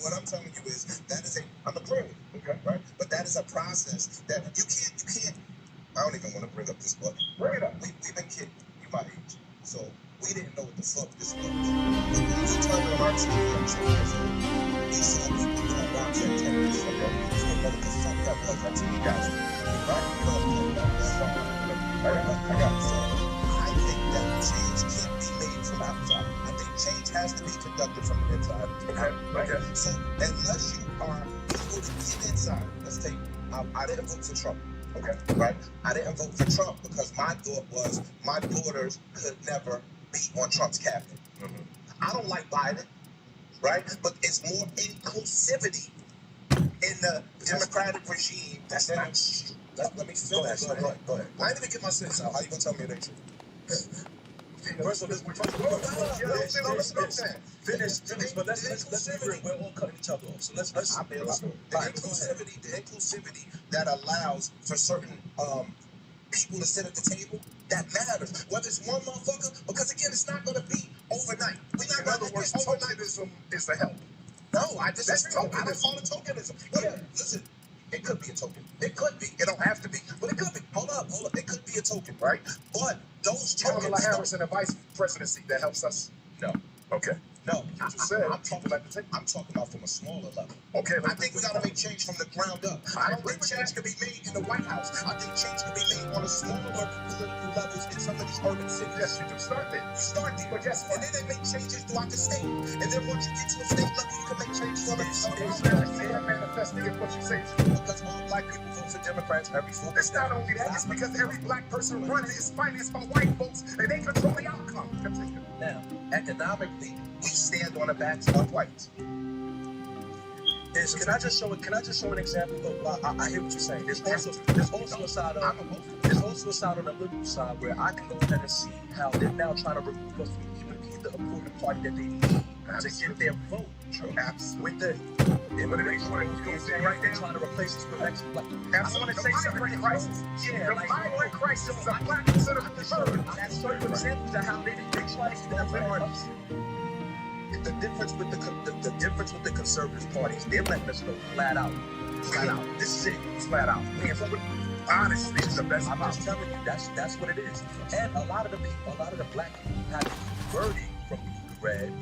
what I'm telling you is that is I'm agreeing with you, okay, right? But that is a process that you can't. I don't even want to bring up this book. Bring it up. We've been kidding. You my age, so we didn't know what the fuck this book was. But when we turned on our TV at 2 years old, we saw people doing rocks at 10 years old. We didn't know what the fuck that was at 2 years old. Right? You know what I'm talking about? I got it. So I think that change can't be made from outside. I think change has to be conducted from the inside. Okay. So unless you are able to get inside, let's take. I didn't vote for Trump. Okay, right? I didn't vote for Trump because my thought was my daughters could never be on Trump's cabinet. I don't like Biden, right? But it's more inclusivity in the Democratic regime. That's not. Let me finish. Go ahead. I didn't even get my sense out. How you gonna tell me it ain't true? First of all, finish, but let's be real. We're all cutting each other off. So let's the inclusivity that allows for certain people to sit at the table, that matters. Whether it's one motherfucker, because again, it's not going to be overnight. We're not going to work overnightism is the help. No, I don't call it tokenism. Yeah, listen. It could be a token. It could be. It don't have to be, but it could be. Hold up. It could be a token, right? But those tokens. Kamala Harris in the vice presidency that helps us. No. Okay. No. You just said. I'm talking about from a smaller level. Okay. I think we got to make change from the ground up. I don't think change can be made in the White House. I think change can be made on a smaller political levels in some of these urban cities. Yes, you do. Start there. You start there. But guess what? And then they make changes throughout the state. And then once you get to a state level, you can make changes on the manifesting in what you say is true. Because all black people vote for Democrats every full. It's not only that. It's because every black person running is financed by white folks, and they control the outcome. Continue. Now, economically, we stand on the backs of whites. Can I just show an example of I hear what you're saying. There's also a side on the liberal side where I can go ahead and see how they're now trying to remove us from even the important party that they need to get their vote. With the immigration right there, trying to replace us with Mexico. I want to say something crisis. Yeah, the migrant crisis is a black considered deserved. That's certain examples of how they try to get their parties. The difference with the conservative parties, they're letting us know flat out. This is it, flat out. Honestly, it's the best. I'm just telling you, that's what it is. And a lot of the black people have been converting from blue to red,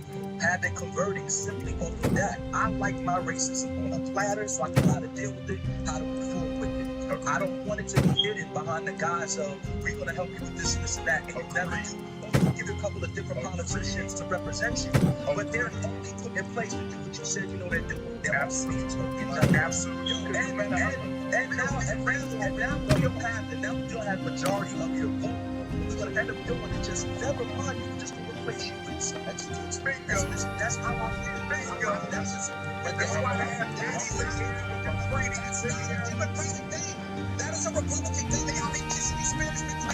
have been converting simply off of that. I like my racism on a platter, so I can know how to deal with it, how to move forward with it. I don't want it to be hidden behind the guise of we're going to help you with this and this and that, and you never do. Give you a couple of different politicians to represent you, but they're only put in place to do what you said. You know they're doing. They're absolutely absolutely. And now we don't have majority of your vote. We're gonna end up doing it. Just never mind. We're just gonna replace you with some experts. That's how I feel. That's why I have Democratic thing. That is a Republican thing. They only kissing these Spanish people.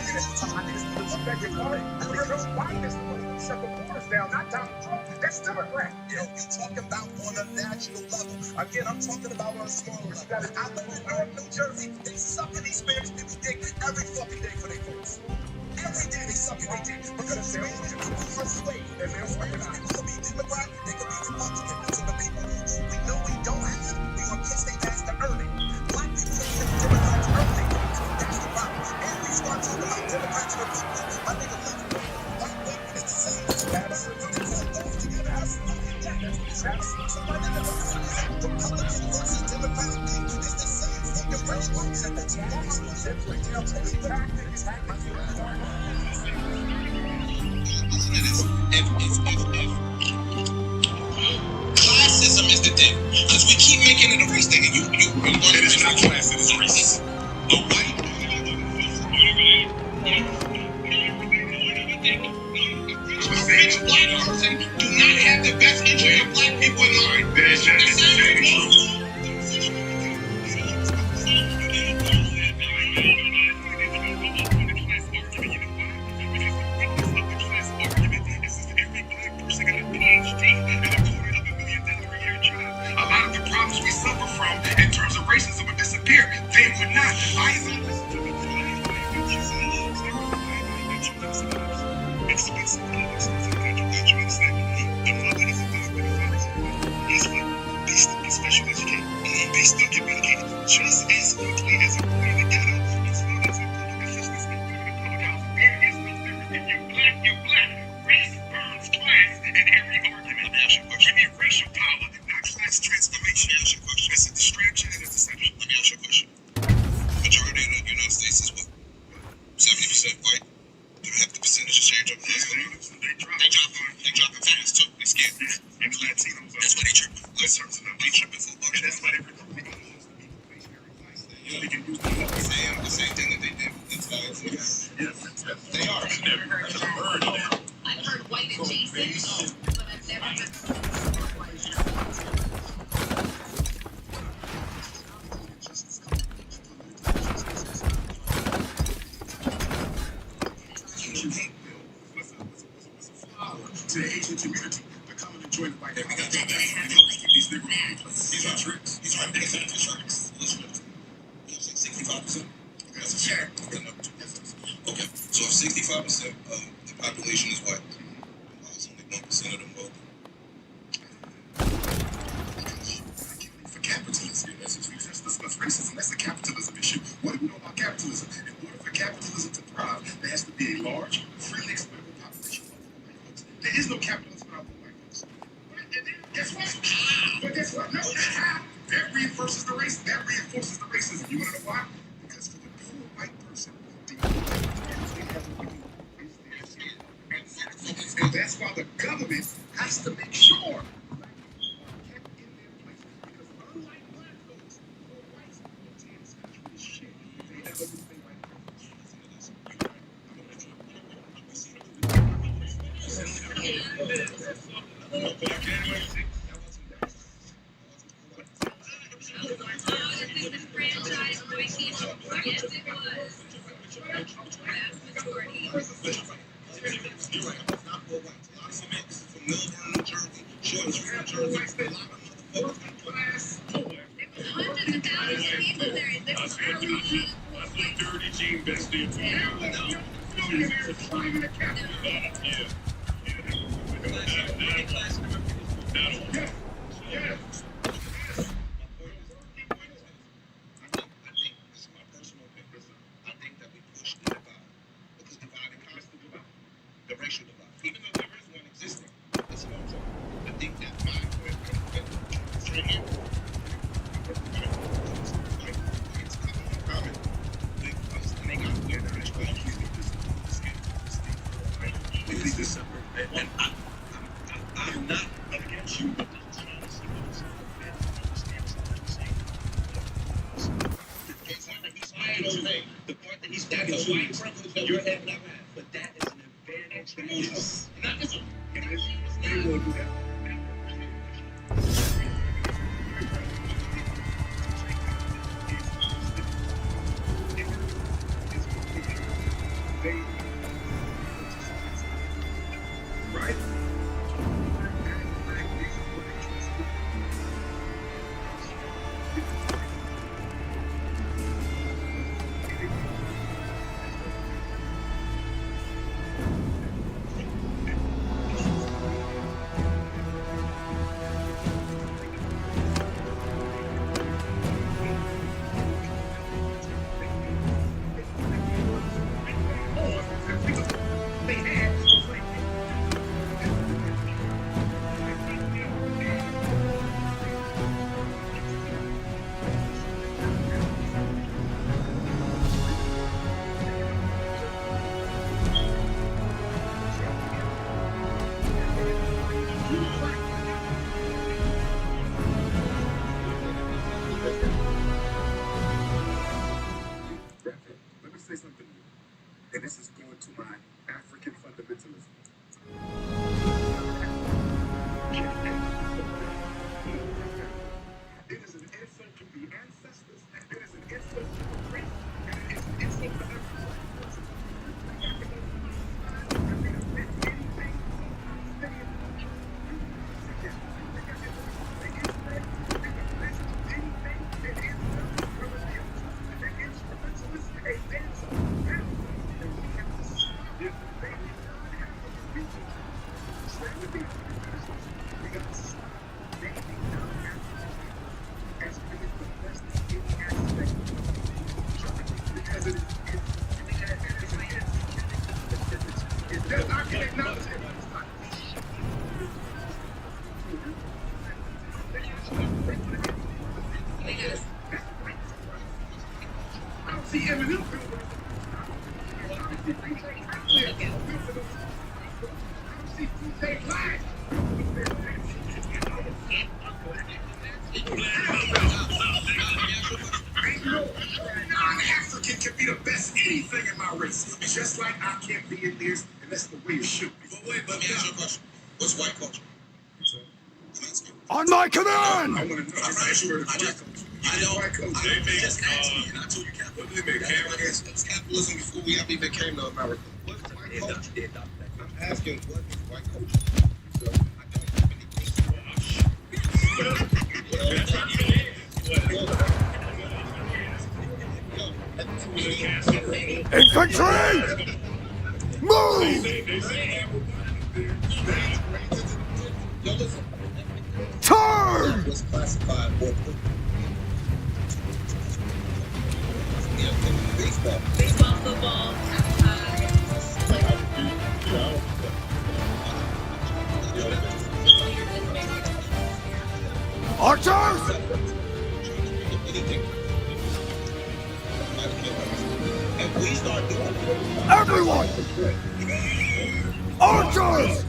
Biden is the one who shut the borders down, not Donald Trump. That's Democrat. You're talking about on a national level. Again, I'm talking about on a smaller level. I live in North New Jersey. They sucking these Spanish people dick every fucking day for their votes. Every day they sucking their dick because the Spanish people are swayed. And they're Spanish people could be Democrat, they could be Republican. So the people who we know we don't have, we gonna kiss their ass to earn it. Black people don't kiss Democrats earn it. That's the problem. And we start talking about Democrats and Republicans. My nigga left. White women is the same. Absolutely. Together. Absolutely. That's what it's happening. So my nigga, Republican versus Democratic thing is the same fucking race. Classism is the thing, because we keep making it a race thing, and it is not class, it is racist. A white rich black person do not have the best interest of black people in mind. That's very true. Racism would disappear. They would not. These 65 tricks. He's trying to get into tricks. Listen, 65%. That's a share. Okay, so if 65% of the population is white, why is only 1% of them wealthy? For capitalism, let's discuss racism. That's a capitalism issue. What do we know about capitalism? In order for capitalism to thrive, there has to be a large, freely exploitable population of poor white folks. There is no capitalism without poor white folks. And then, guess what? But guess what? No, that reinforces the race. That reinforces the racism. You want to know why? Because for the poor white person, and that's why the government has to make sure black people are kept in their place. Because unlike black folks, poor whites don't take this country to shit. They never lose their right and this is going to my African fundamentalism. It is an insult to the ancestors, it is an insult to the race, and it is an insult to every black person. Non-African can be the best anything in my race. Just like I can't be in theirs, and that's the way it should be. But wait, let me ask you a question. What's white culture? On my command! I want to know. I'm not sure it's white culture. I just asked me, and I told you capitalism. It was capitalism before we ever even came to America. What's white culture? I'm asking, what is white culture? So I don't have any questions. Infantry! Move! Yo, listen. Turn! Was classified for baseball. Baseball, football, Archers! Anything. And we start doing it. Everyone! Archers!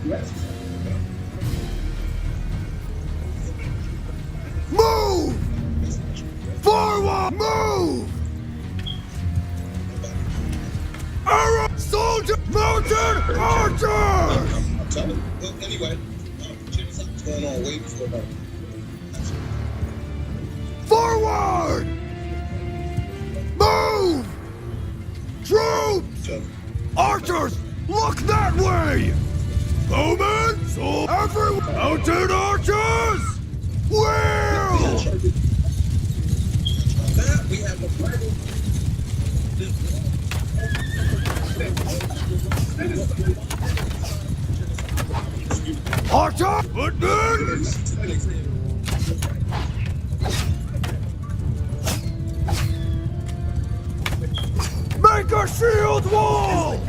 Move! Forward! Move! Arrow! Soldier! Mounted archers! I'm telling you. Well, anyway, something's going on way before that. Forward! Move! Troops! So, Archers! Look that way! Bowmen! So everyone! Mounted archers! Wheel! that we have a rival. Archer! Footmen! Make a shield wall!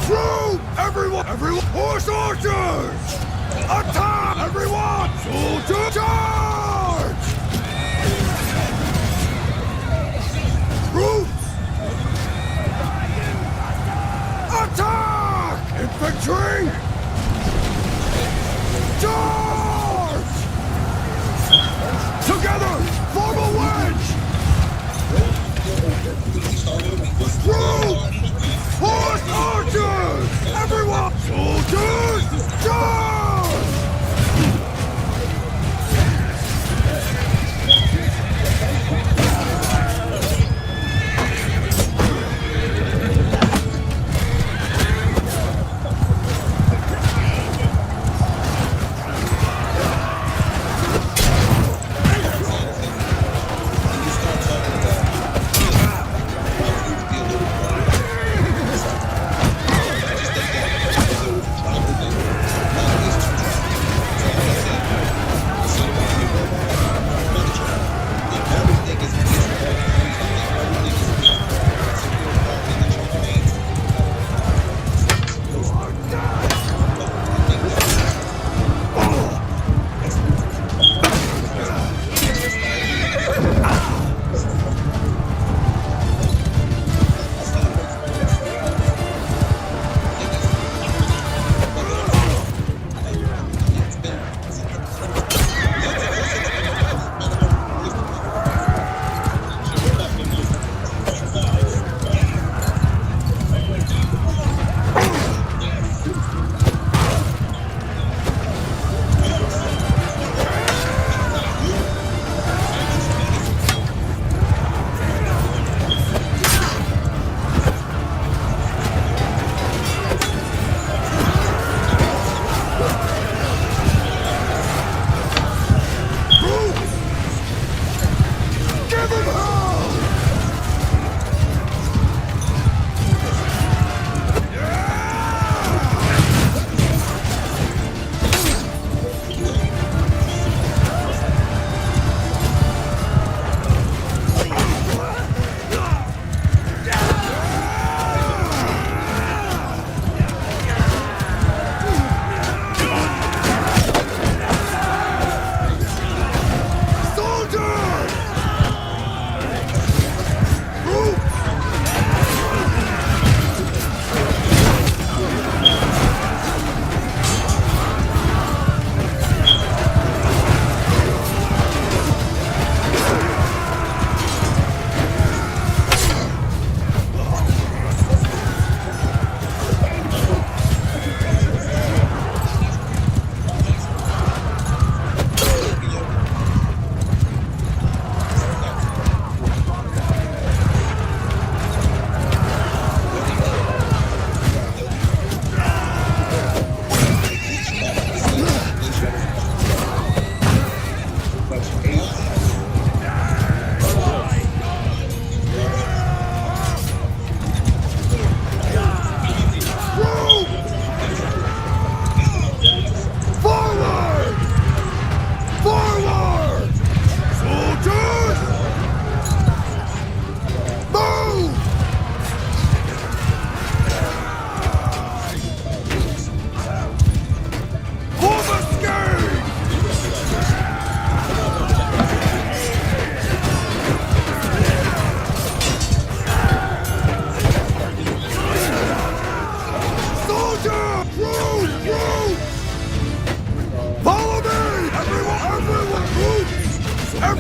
Troop! Everyone! Horse archers! Attack! Everyone! Soldier charge! Troops! Attack! Infantry! Charge! Together! Form a wedge! Troops! Horse archers! Everyone! Soldiers! Charge!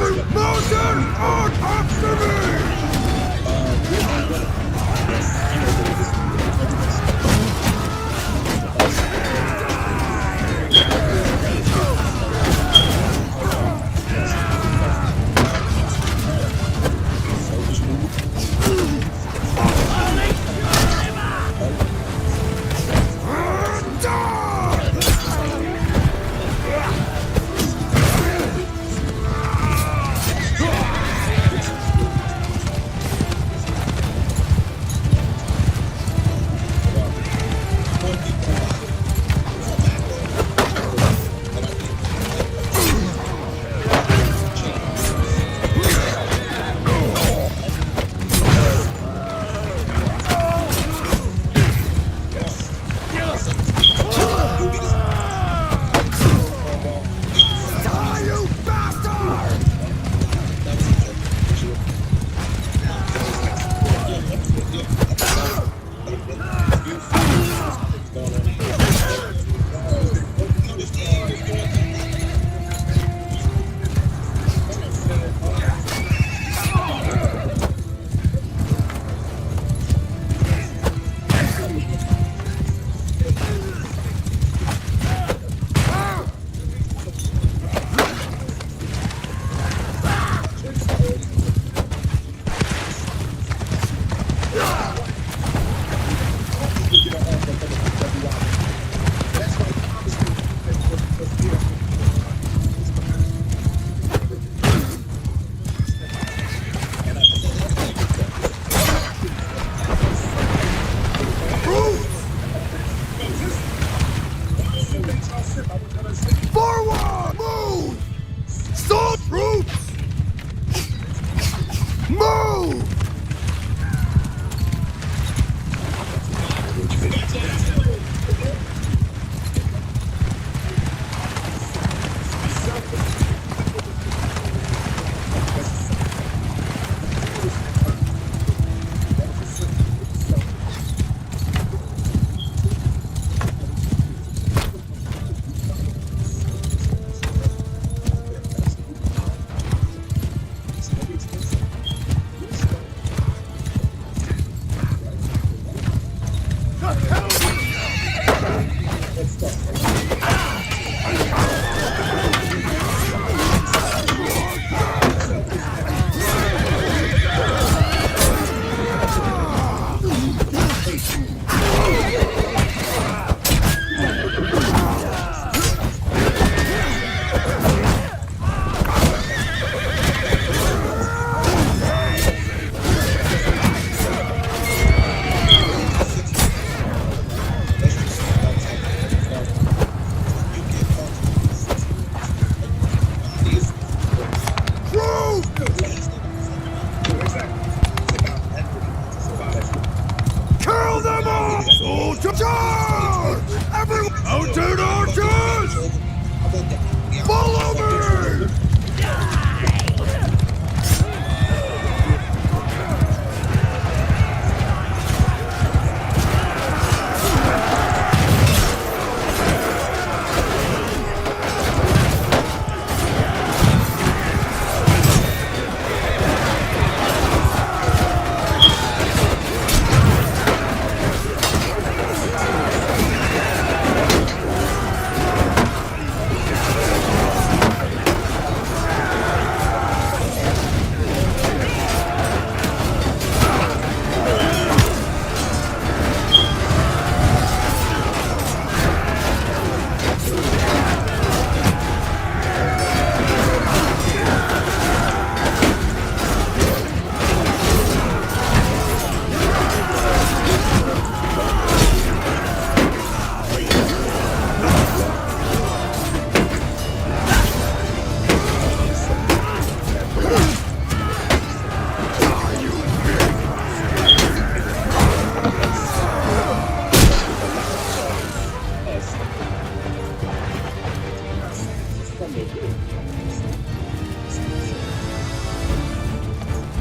Every mountain on after me! Die, you bastard! Forward! Move! Stop! Troops! Move! Kill them all! Soldier charge! Everyone, mountain archers! Follow me!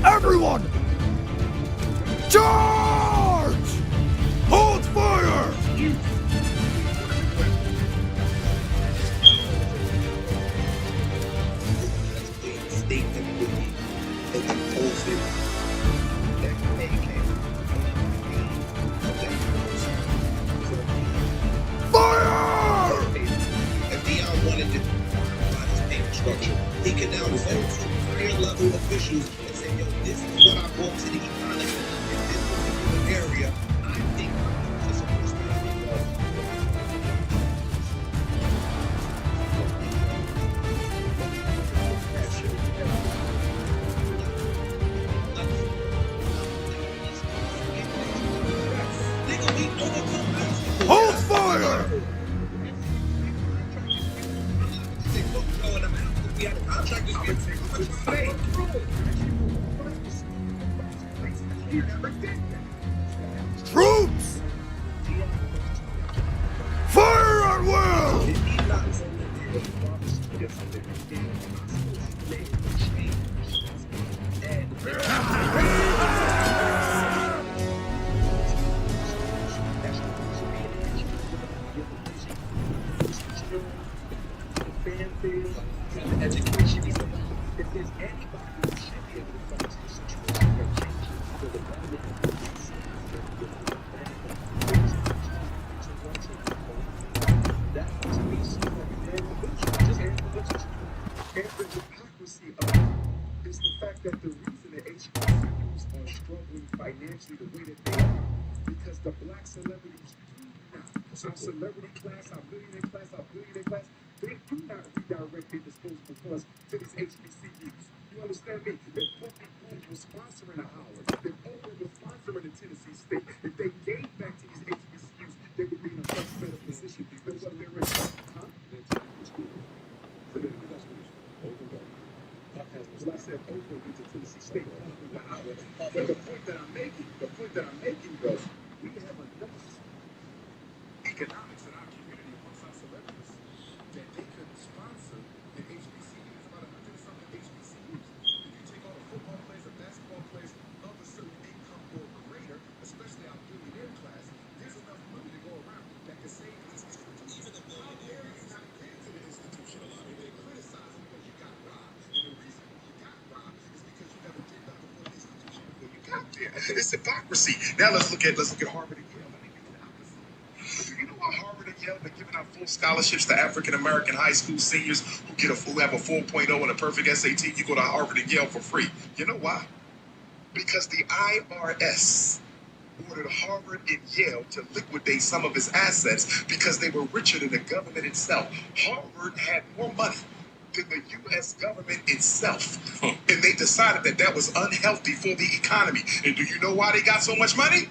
Everyone! Charge! Hold fire! State implemented by this payment structure. He can now go to higher level officials and say, yo, this is what I brought to the economy in this particular area. I think it's supposed to be. Hold fire! Troops! Fire at will! Education is about if there's anybody who should be able to come to this situation and change for the government that to me seems like an and the hypocrisy of it is the fact that the reason the HBCUs are struggling financially the way that they are because the black celebrities do not. Our celebrity class, our millionaire class, our billionaire class, they do not redirect their disposable funds to these HBCUs. You understand me? If Porblems was sponsoring a Howard, if Oprah was sponsoring a Tennessee State, if they gave back to these HBCUs, they would be in a much better position than what they're in. Huh? Well, I said Oprah went to Tennessee State. But the point that I'm making, bro, we have enough economics in our community amongst our celebrities that they could sponsor the HBCUs, about 100-something HBCUs. If you take all the football players, the basketball players of a certain income or greater, especially our billionaire class, there's enough money to go around that can save these institutions. Even the billionaires are not paying to the institution a lot. They criticize because you got robbed. And the reason you got robbed is because you never did nothing for the institution before you got there. It's hypocrisy. Now let's look at Harvard and Yale. Do you know why Harvard and Yale are giving out full scholarships to African American high school seniors who have a 4.0 and a perfect SAT? You go to Harvard and Yale for free. You know why? Because the IRS ordered Harvard and Yale to liquidate some of its assets because they were richer than the government itself. Harvard had more money than the U.S. government itself. And they decided that was unhealthy for the economy. And do you know why they got so much money?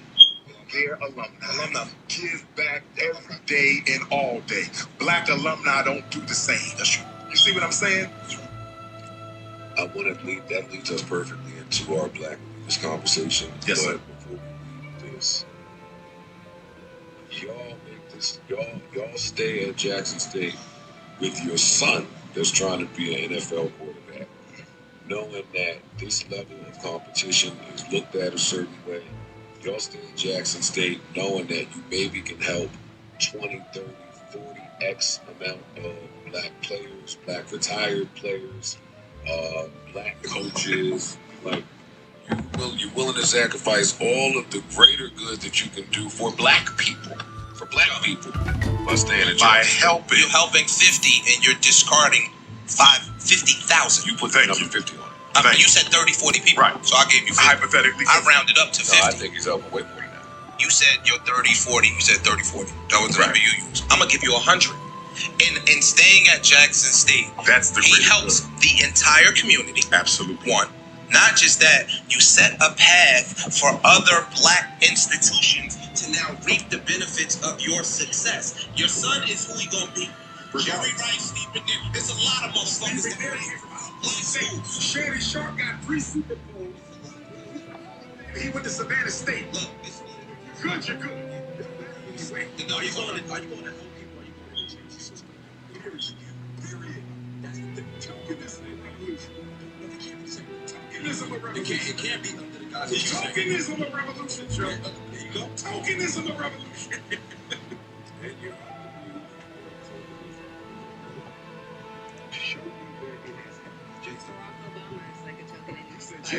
Their alumni give back every day and all day. Black alumni don't do the same. That's true. You see what I'm saying? I want to lead that leads us perfectly into our Black leaders conversation. Yes, sir. Before we leave this, y'all stay at Jackson State with your son that's trying to be an NFL quarterback, knowing that this level of competition is looked at a certain way. Y'all stay at Jackson State knowing that you maybe can help 20, 30, 40 X amount of black players, black retired players, black coaches. Like, you're willing to sacrifice all of the greater good that you can do for black people. For black people. By staying at Jackson. You're helping 50 and you're discarding 50,000. You put the number 50 on it. You said 30, 40 people. Right. So I gave you 50. Hypothetically. I rounded up to 50. No, I think he's helping way more than that. You said you're 30, 40. You said 30, 40. That was the number you used. I'm going to give you 100. In staying at Jackson State, he helps the entire community. Absolutely. One. Not just that, you set a path for other black institutions to now reap the benefits of your success. Your son is who he going to be. Jerry Rice, Stephen Dick, there's a lot of motherfuckers that came from black schools. Shannon Sharp got 3 Super Bowls. He went to Savannah State. Look, good, you're good. Are you going to help people? Are you going to change the system? Period. That's the tokenism revolution. Tokenism of revolution. It can't be under the guise of tokenism of revolution, Joe. There you go. Tokenism of revolution. And you're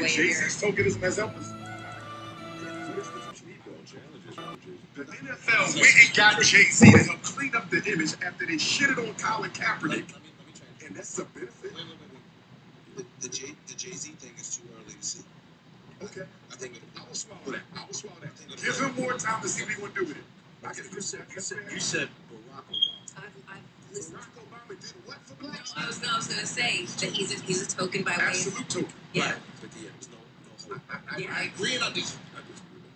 Jason's tokenism has helped us. The NFL went and got Jay-Z to help clean up the image after they shitted on Colin Kaepernick. and that's a benefit. Wait. The Jay-Z thing is too early to see. Okay. I think I will swallow that. Give him more time to see what he want to do with it. you said Barack Obama. I've listened. Barack Obama did what for blacks? No, I was gonna say that he's a token by way of. Absolute token. Yeah. Right. But yeah, there's no. I agree and I disagree.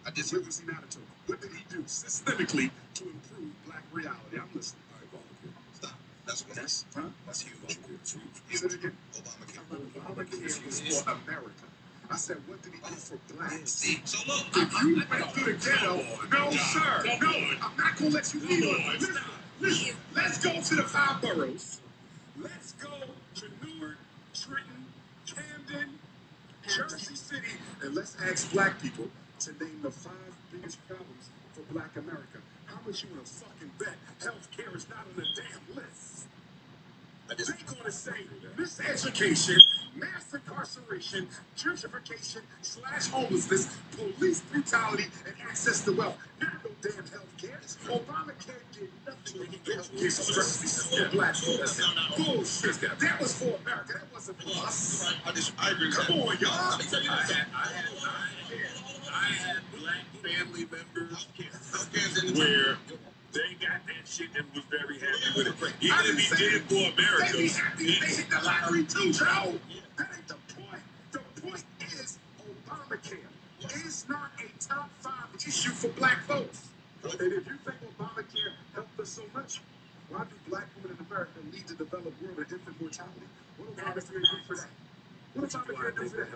I disagree with not a token. What did he do systemically to improve black reality? I'm listening. All right, Obamacare. Stop. That's huge. Say it again. Obamacare. Obamacare was for America. I said, what did he do for blacks? See, so look, If you went through the ghetto, no, sir, no, I'm not going to let you lead on. Listen, let's go to the 5 boroughs. Let's go to Newark, Trenton, Camden, Jersey City, and let's ask black people to name the 5 biggest problems for black America. How much you want to fucking bet healthcare is not on the damn list? They're going to say miseducation, mass incarceration, gentrification / homelessness, police brutality, and access to wealth. Not no damn health care. Obamacare did nothing to get health care for black people. Bullshit. That was for America. That wasn't for us. I agree. Come on, y'all. Let me tell you this. I had black family members where they got that shit and was very happy with it. Even if he did it for America. They be happy. They hit the lottery too, Joe. That ain't the point. The point is Obamacare is not a top 5 issue for black folks. And if you think Obamacare helped us so much, why do black women in America lead the developed world of infant mortality? What Obamacare do for that? What Obamacare do for that?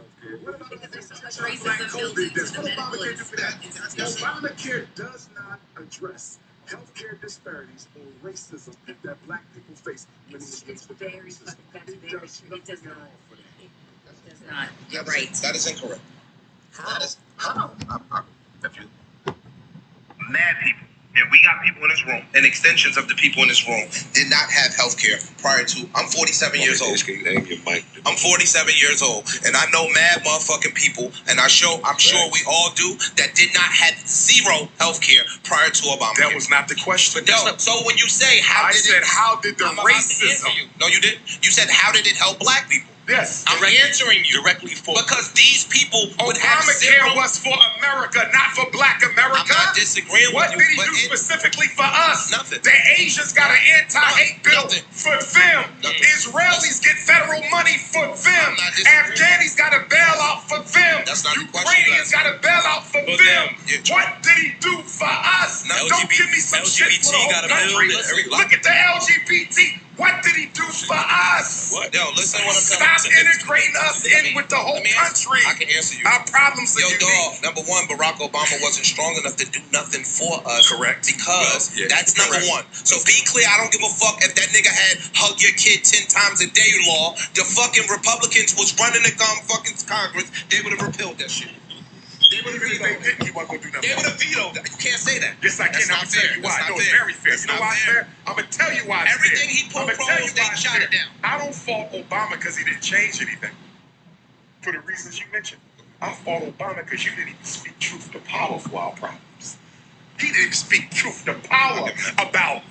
What about Because there's so much black racism built COVID? into That's the what medical Obamacare do for that. institution. Obamacare does not address healthcare disparities or racism that black people face when It's against the very federal system. that's It very does true. It does nothing at not. all for that. It does not. You're right. That is incorrect. How? If you mad people, and we got people in this room, and extensions of the people in this room did not have health care prior to. I'm 47 years old. I'm 47 years old, and I know mad motherfucking people, and I'm sure we all do, that did not have zero health care prior to Obama. That was not the question. So when you say how did the I'm about to answer racism? No, you didn't. You said how did it help black people? Yes. I'm answering you Directly for because these people would have Obamacare zero. was for America, not for black America. I'm not disagreeing What with you. did he do specifically for us? Nothing. The Asians got an anti-hate bill Nothing. for them. Nothing. Israelis get federal money for them. I'm not disagreeing. Afghanis got a bailout for them. That's not the question. Ukrainians got a bailout for them. Yeah. What did he do for us? No, Don't give me some shit for the whole got a bill country. that every- Look at the LGBT. What did he do for us? What? Yo, listen to what I'm Stop telling you. integrating us in with the whole Let me answer- country. I can answer you. Our problems are Yo, unique. dog, number one, Barack Obama wasn't strong enough to do nothing for us. Correct. Because Well, yeah, that's number correct. one. So be clear, I don't give a fuck if that nigga had hug your kid 10 times a day law. The fucking Republicans was running the fucking Congress. They would have repealed that shit. They would have They vetoed didn't. He wasn't going to do They nothing. would have vetoed that. You can't say that. Yes, I can. That's I'm not going to tell fair. you why. That's No, not it's fair. very fair. That's You know not why it's fair. fair? I'm going to tell you why it's Everything fair. he I'ma tell you proposed, they why it's shot fair. it down. I don't fault Obama because he didn't change anything. For the reasons you mentioned. I fault Obama because you didn't even speak truth to power for our problems. He didn't speak truth to power about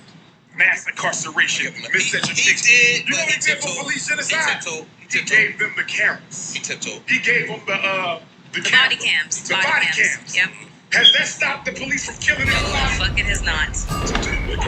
mass incarceration, miseducation. He did, You know but what he he did for tiptoed. police He genocide? tiptoed. He gave them the cameras. He tiptoed. He gave them the The camera. body cams. The body cams. Yep. Has that stopped the police from killing No, everybody? fuck it has not. He did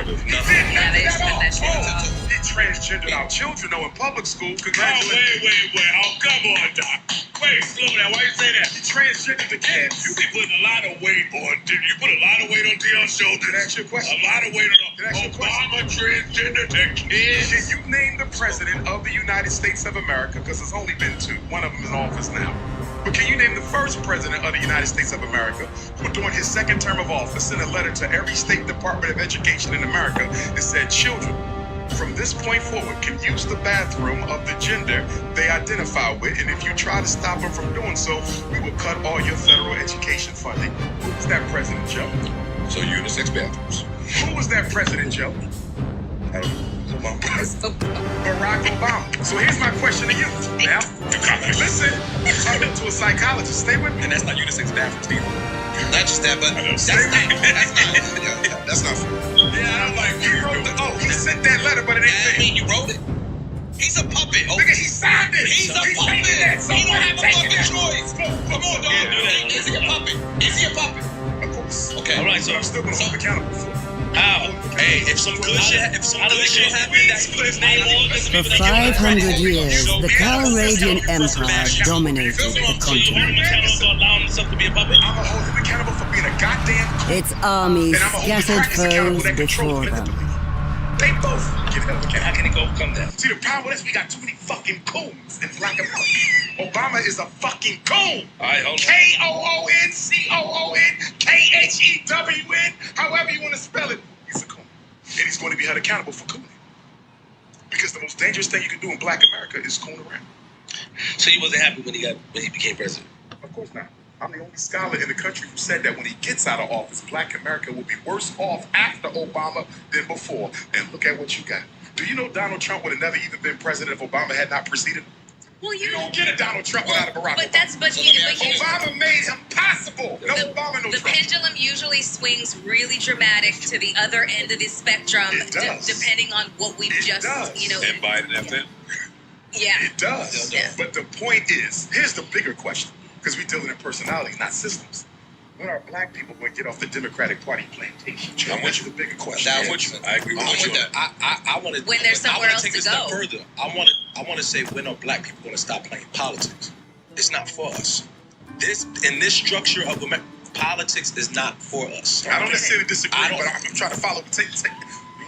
Yeah, they nothing shut that shit at all. off. He transgendered our children, though, in public school. Oh, Congratulations. wait. Oh, come on, Doc. Wait, slow down. Why you say that? He transgendered the kids. You be putting a lot of weight on. You put a lot of weight on Dion's shoulders. Can I ask you a question? A lot of weight on Can I ask you a question? Obama transgender to kids. Can you name the president of the United States of America? Because there's only been 2. One of them is in office now. But can you name the first president of the United States of America who, during his second term of office, sent a letter to every state department of education in America that said children from this point forward can use the bathroom of the gender they identify with, and if you try to stop them from doing so, we will cut all your federal education funding? Who was that President, Joe? So unisex bathrooms. Who was that President, Joe? Barack Obama. So here's my question to you. Now, listen, I'm into a psychologist. Stay with me. And that's not unisex bathrooms either. Not just that, but that's not fair. Yeah, I'm like, He wrote he sent that letter, but it ain't I fair. mean, you wrote it. He's a He's taking that. Somebody's taking that. Choice. Come on, dog. Is he a puppet? Is he a puppet? Of course. Okay. All right, so I'm still going to hold him accountable for it. How? Hey, if some good shit happens, that put his name on. For 500 years, the Calradian Empire dominated the continent. Allowing himself to be a puppet. I'm going to hold him accountable for being a goddamn coon. Its armies And I'm going to hold scattered the accountable foes that controls before them. They both get held accountable. How can he overcome that? See, the problem is we got too many fucking coons in Black America. Obama is a fucking coon. All right, hold on. Koon, Khewen, however you want to spell it. He's a coon. And he's going to be held accountable for cooning. Because the most dangerous thing you can do in Black America is coon around. So he wasn't happy when he became president? Of course not. I'm the only scholar in the country who said that when he gets out of office, Black America will be worse off after Obama than before. And look at what you got. Do you know Donald Trump would have never even been president if Obama had not preceded him? Well, You don't get a Donald Trump without a Barack but Obama. that's Obama made him possible. No Obama, no the Trump. pendulum usually swings really dramatic to the other end of the spectrum, It does. depending on what we've It just, does. And Biden after that. yeah. It does. Yeah. But the point is, here's the bigger question, because we're dealing in personalities, not systems. When are Black people going to get off the Democratic Party plantation? I'm with That's you. the bigger question. I'm with you. I agree with you. I want to. When there's somewhere else take to it a step go. further. I want to say when are Black people going to stop playing politics? It's not for us. This structure of politics is not for us. I don't necessarily disagree, I don't- but I'm trying to follow.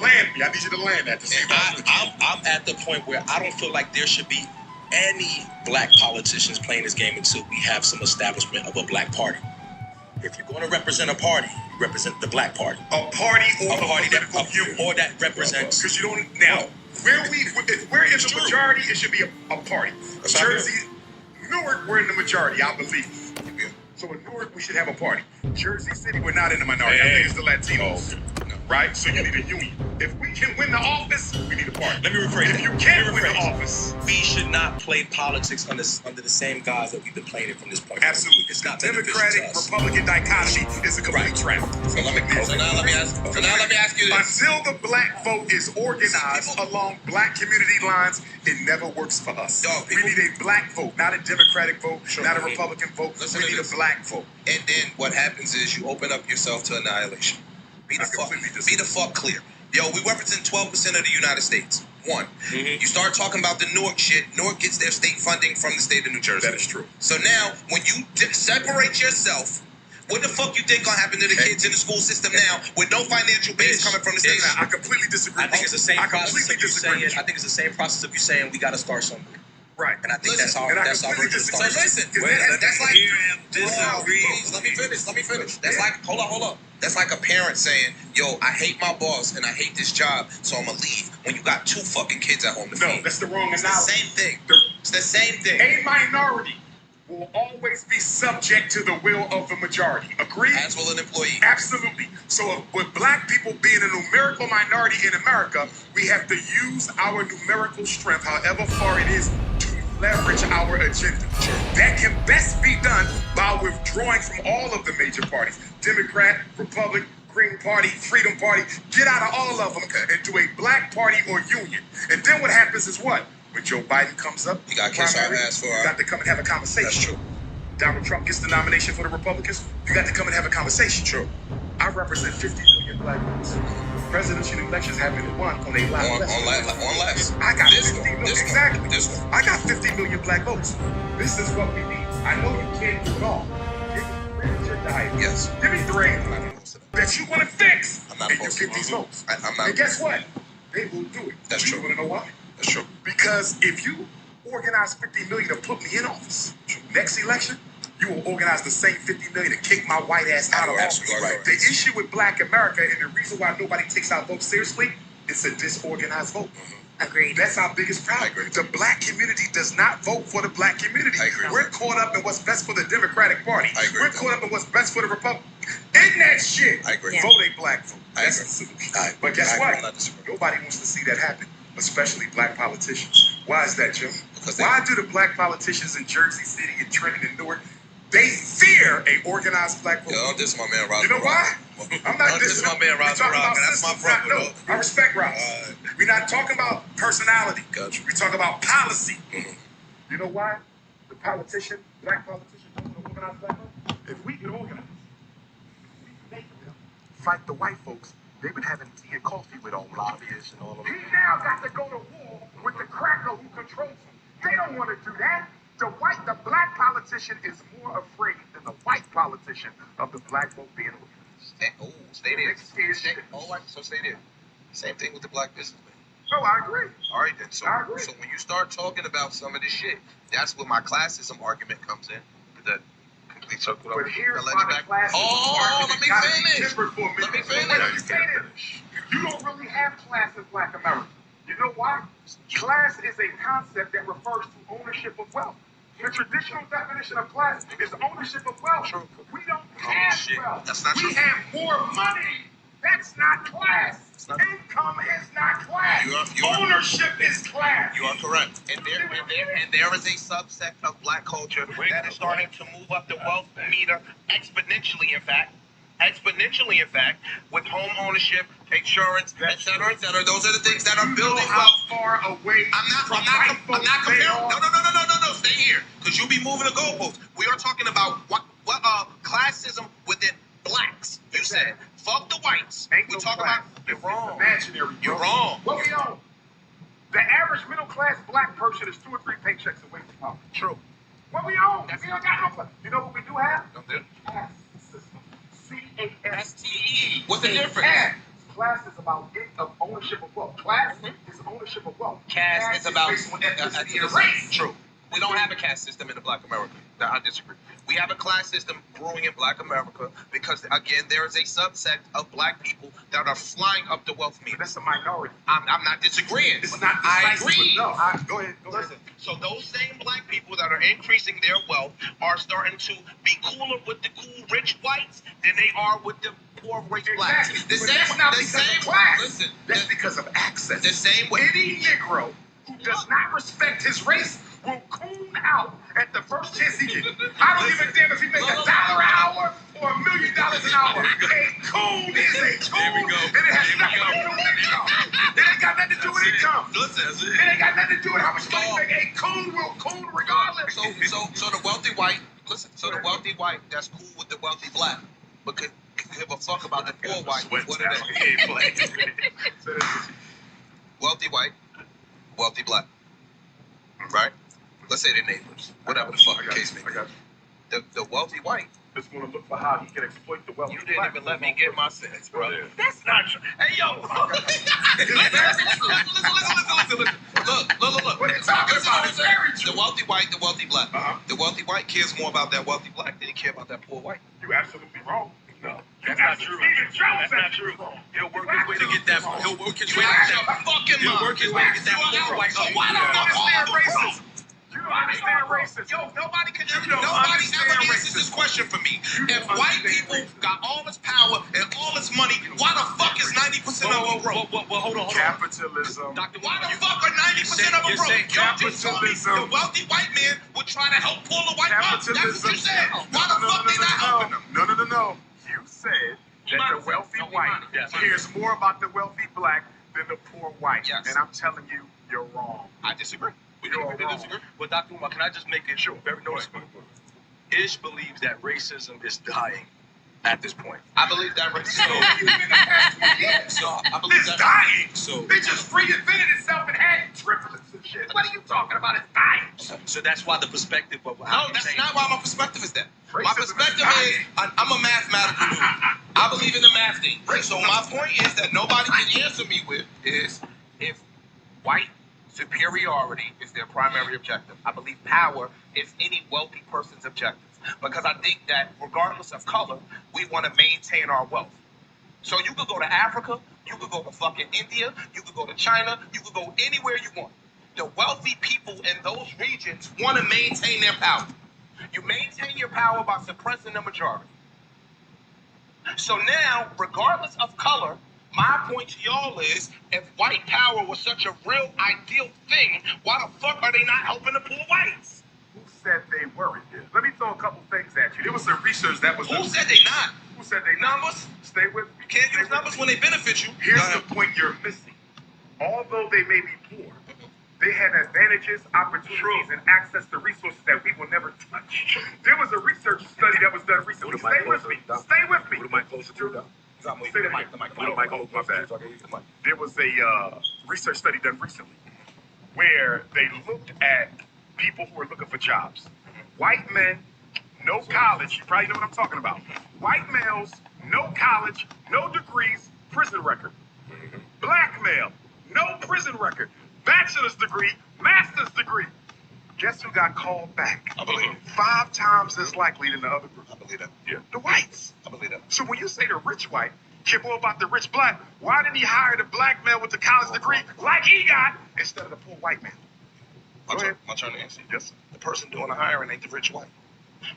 Land me. I need you to land that. To see I'm at the point where I don't feel like there should be any Black politicians playing this game until we have some establishment of a Black party. If you're going to represent a party, you represent the Black party. a party or A party political that union. or that represents. Because you don't now. If we're in the true. majority, it should be a party. That's not Jersey, Newark, we're in the majority, I believe. So in Newark, we should have a party. Jersey City, we're not in the minority. I think it's the Latinos. Right? So you need a union. If we can win the office, we need a party. Let me rephrase If that. you Let can't me win the rephrase. office, We should not play politics under the same guise that we've been playing it from this point. absolutely. It's not Democratic, beneficial to us. Republican dichotomy is a complete Right. trap. So now let me ask you this. Until the Black vote is organized along Black community lines, it never works for us. Dog, We people- need a Black vote, not a Democratic vote, not a Mhm. Republican vote. Listen We to need a this. Black vote. And then what happens is you open up yourself to annihilation. Be I the completely fuck disagree. clear. Yo, we represent 12% of the United States. One. Mhm. You start talking about the Newark shit. Newark gets their state funding from the state of New Jersey. That is true. So now, when you separate yourself, what the fuck you think gonna happen to the kids in the school system now with no financial base coming from the state? Now, I completely disagree. I think it's the same I process completely of you disagree. saying. I think it's the same process of you saying we got to start somewhere. Right. And I think Listen, that's our and I version of completely starting. So listen, Because that's like disagree. Let me finish. That's like hold up. That's like a parent saying, "Yo, I hate my boss and I hate this job, so I'm gonna leave." When you got 2 fucking kids at home to No, feed. that's the wrong It's the analogy. same thing. The- It's the same thing. A minority will always be subject to the will of the majority. Agree? As will an employee. Absolutely. So with Black people being a numerical minority in America, we have to use our numerical strength, however far it is, to leverage our agenda. That can best be done by withdrawing from all of the major parties. Democrat, Republican, Green Party, Freedom Party. Get out of all of them and do a Black party or union. And then what happens is what? When Joe Biden comes up, You gotta kiss our primary, ass for you our- got to come and have a conversation. That's true. Donald Trump gets the nomination for the Republicans, you got to come and have a conversation. True. I represent 50 million Black votes. Presidential elections have been won on a lot On less. less. I got This 50 one. million. This one. Exactly. This one. I got 50 million Black votes. This is what we need. I know you can't do it all. Give me 3 your diet. Yes. Give me 3 I'm not opposed to that. that you want to fix. I'm not and you opposed to get these that. votes. I'm not. And guess what? They will do it. That's Do true. You want to know why? That's true. Because if you organize 50 million to put me in office, next election, you will organize the same 50 million to kick my white ass out of office. Absolutely right. The issue with Black America and the reason why nobody takes our vote seriously, it's a disorganized vote. Agreed. That's our biggest problem. I agree. The Black community does not vote for the Black community. I agree. We're caught up in what's best for the Democratic Party. I agree. We're caught up in what's best for the Republic. In that shit, I agree. Yeah. vote a Black vote. I That's agree. the solution. I agree. But guess I agree. what? I'm not disagreeing. Nobody wants to see that happen, especially Black politicians. Why is that, Jim? Because they- Why do the Black politicians in Jersey City and Trenton and Newark, they fear a organized Black vote? Yo, don't diss my man Ross. You know why? I'm not Don't diss my man Ross We're talking Rock. about That's my systems, brother, not- no, though. I respect Ross. We're not talking about personality. Gotcha. We're talking about policy. You know why? The politician, black politicians, don't want to organize black folks. If we can organize, we can make them fight the white folks. They've been having tea and coffee with all lobbyists and all of that. He now got to go to war with the cracker who controls him. They don't want to do that. The black politician is more afraid than the white politician of the black vote being organized. Stay there. So stay there. Same thing with the black businessman. No, I agree. All right, then. So when you start talking about some of this shit, that's where my classism argument comes in. That complete circle. But here's why the classism let me finish. You don't really have class in black America. You know why? Class is a concept that refers to ownership of wealth. The traditional definition of class is ownership of wealth. True. We don't have wealth. That's not true. We have more money. That's not class. Income is not class. Ownership is class. You are correct. And there is a subsect of black culture that is starting to move up the wealth meter exponentially, in fact, with home ownership, insurance, et cetera. Those are the things that are building how wealth. far away I'm not comparing. No. Stay here, because you'll be moving the goalposts. We are talking about what classism within blacks. You said, fuck the whites. We talk about. You're wrong. Imaginary. You're wrong. What we own? The average middle class black person is 2 or 3 paychecks away from poverty. True. What we own? We don't got no. You know what we do have? Caste system. CASTE. What's the difference? Caste. Class is about ownership of wealth. Class is ownership of wealth. Caste is about based on ethnicity and race. True. We don't have a caste system in the black America. No, I disagree. We have a class system brewing in black America because, again, there is a subsect of black people that are flying up the wealth meter. That's a minority. I'm not disagreeing. It's not I agree. No, go ahead. Listen, so those same black people that are increasing their wealth are starting to be cooler with the cool rich whites than they are with the poor rich blacks. Exactly. That's not because of class. Listen, that's because of access. The same way. Any Negro who does not respect his race will coon out at the first chance he gets. I don't give a damn if he makes $1 an hour or $1 million an hour. A coon is a coon. And it has nothing to do with income. It ain't got nothing to do with income. Listen, it ain't got nothing to do with how much money you make. A coon will coon regardless. So the wealthy white, the wealthy white that's cool with the wealthy black, but could give a fuck about the poor white. What are they? Wealthy white, wealthy black. Right? Let's say they're neighbors. Whatever the fuck the case may be. The wealthy white is going to look for how he can exploit the wealthy black. You didn't even let me get my sentence, bro. That's not true. Hey, yo. Listen. Look. What are you talking about? It's very true. The wealthy white, the wealthy black. The wealthy white cares more about that wealthy black than he cares about that poor white. You're absolutely wrong. No. That's not true. That's not true. He'll work his way to get that. He'll work his way to get that. He'll work his way to get that poor white. Why don't you understand racism? You don't understand racism. Yo, nobody ever answers this question for me. If white people got all this power and all this money, why the fuck is 90% of them broke? Well, hold on. Capitalism. Why the fuck are 90% of them broke? Y'all just told me the wealthy white man would try to help pull the white up. That's what you said. Why the fuck they not helping them? No. You said that the wealthy white cares more about the wealthy black than the poor white. Yes. And I'm telling you, you're wrong. I disagree. We disagree. But Dr. Umar, can I just make it very noticeable? Ish believes that racism is dying at this point. I believe that racism is dying. So they just reinvented itself and had triplets and shit. What are you talking about? It's dying. So that's why the perspective of how no, that's not why my perspective is that. My perspective is I'm a mathematical dude. I believe in the math thing. So my point is that nobody can answer me with is if white superiority is their primary objective. I believe power is any wealthy person's objective. Because I think that regardless of color, we want to maintain our wealth. So you could go to Africa, you could go to fucking India, you could go to China, you could go anywhere you want. The wealthy people in those regions want to maintain their power. You maintain your power by suppressing the majority. So now, regardless of color, my point to y'all is, if white power was such a real ideal thing, why the fuck are they not helping the poor whites? Who said they weren't? Let me throw a couple things at you. There was some research that was... Who said they not? Who said they not? Numbers? Stay with me. You can't use numbers when they benefit you. Here's the point you're missing. Although they may be poor, they have advantages advantages, opportunities, and access to resources that we will never touch. There was a research study that was done recently. Stay with me. Stay with me. Put the mic closer to it. Say that again. Oh, my bad. There was a research study done recently where they looked at people who are looking for jobs. White men, no college. You probably know what I'm talking about. White males, no college, no degrees, prison record. Black male, no prison record, bachelor's degree, master's degree. Guess who got called back? I believe it. 5 times as likely than the other group. I believe that. Yeah, the whites. I believe that. So when you say the rich white, care more about the rich black, why didn't he hire the black man with the college degree like he got instead of the poor white man? My turn to answer. Yes, sir. The person doing the hiring ain't the rich white.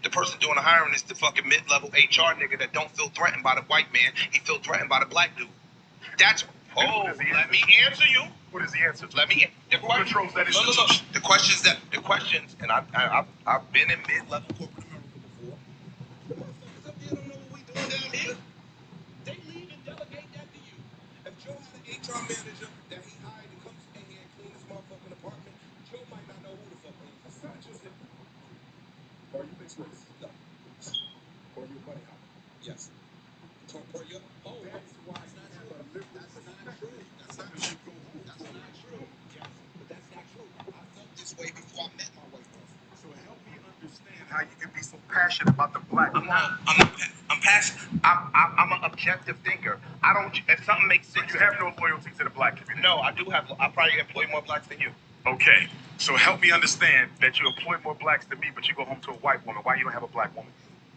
The person doing the hiring is the fucking mid-level HR nigga that don't feel threatened by the white man. He feel threatened by the black dude. That's let me answer you. What is the answer? Let me. Who controls that issue? No. The questions, and I've been in mid-level corporate America before. The motherfuckers up there don't know what we doing down here. They leave and delegate that to you. If Joe had an HR manager that he hired to come stay here and clean his motherfucking apartment, Joe might not know who the fuck he is. It's not just him. Are you mixed race? No. Or you money hopper? Yes. That's why you have a liberal perspective. That's not true. Yes, but that's not true. I felt this way before I met my wife. So help me understand how you can be so passionate about the black woman. I'm passionate. I'm an objective thinker. I don't. If something makes sense, You have no loyalty to the black community. No, I do have. I probably employ more blacks than you. Okay, so help me understand that you employ more blacks than me, but you go home to a white woman. Why you don't have a black woman?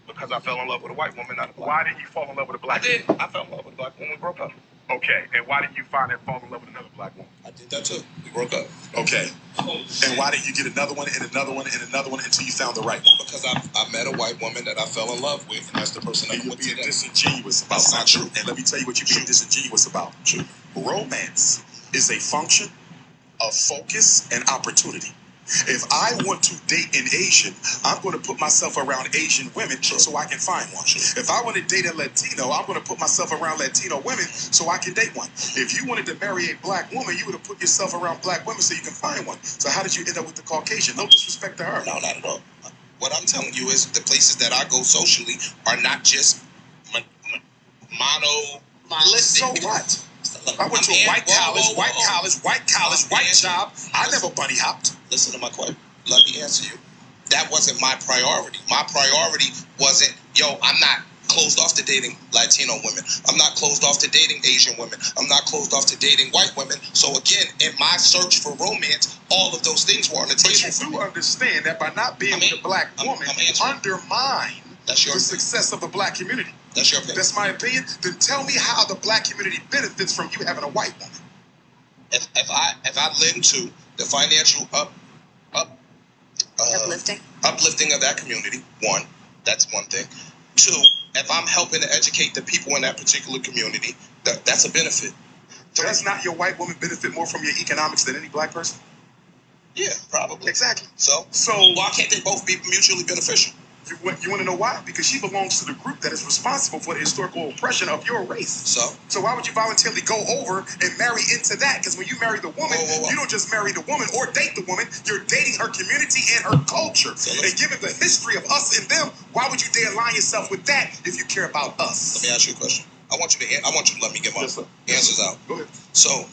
Because I fell in love with a white woman, not a black. Why didn't you fall in love with a I black did. woman? I fell in love with a black woman. We broke up. Okay, and why didn't you find and fall in love with another black woman? I did that too. We broke up. Okay. And why didn't you get another one and another one and another one until you found the right one? Because I met a white woman that I fell in love with, and that's the person And I you're went being to. disingenuous about That's not true. And let me tell you what you're being disingenuous about. Romance is a function of focus and opportunity. If I want to date an Asian, I'm going to put myself around Asian women so I can find one. If I want to date a Latino, I'm going to put myself around Latino women so I can date one. If you wanted to marry a black woman, you would have put yourself around black women so you can find one. So how did you end up with the Caucasian? No disrespect to her. No, not at all. What I'm telling you is the places that I go socially are not just monolithic. So what? I went to a white college, white job. I never bunny hopped. Listen to my question. Let me answer you. That wasn't my priority. My priority wasn't, I'm not closed off to dating Latino women. I'm not closed off to dating Asian women. I'm not closed off to dating white women. So again, in my search for romance, all of those things were on the table. But you do understand that by not being with a black woman, undermine the success of the black community. That's your opinion. That's my opinion. Then tell me how the black community benefits from you having a white woman. If I lend to the financial uplifting of that community, one, that's one thing. Two, if I'm helping to educate the people in that particular community, that's a benefit. Does not your white woman benefit more from your economics than any black person? Yeah, probably. Exactly. So why can't they both be mutually beneficial? You want to know why? Because she belongs to the group that is responsible for the historical oppression of your race. So why would you voluntarily go over and marry into that? Because when you marry the woman, you don't just marry the woman or date the woman. You're dating her community and her culture. And given the history of us and them, why would you dare align yourself with that if you care about us? Let me ask you a question. I want you to let me get my answers out. Go ahead. So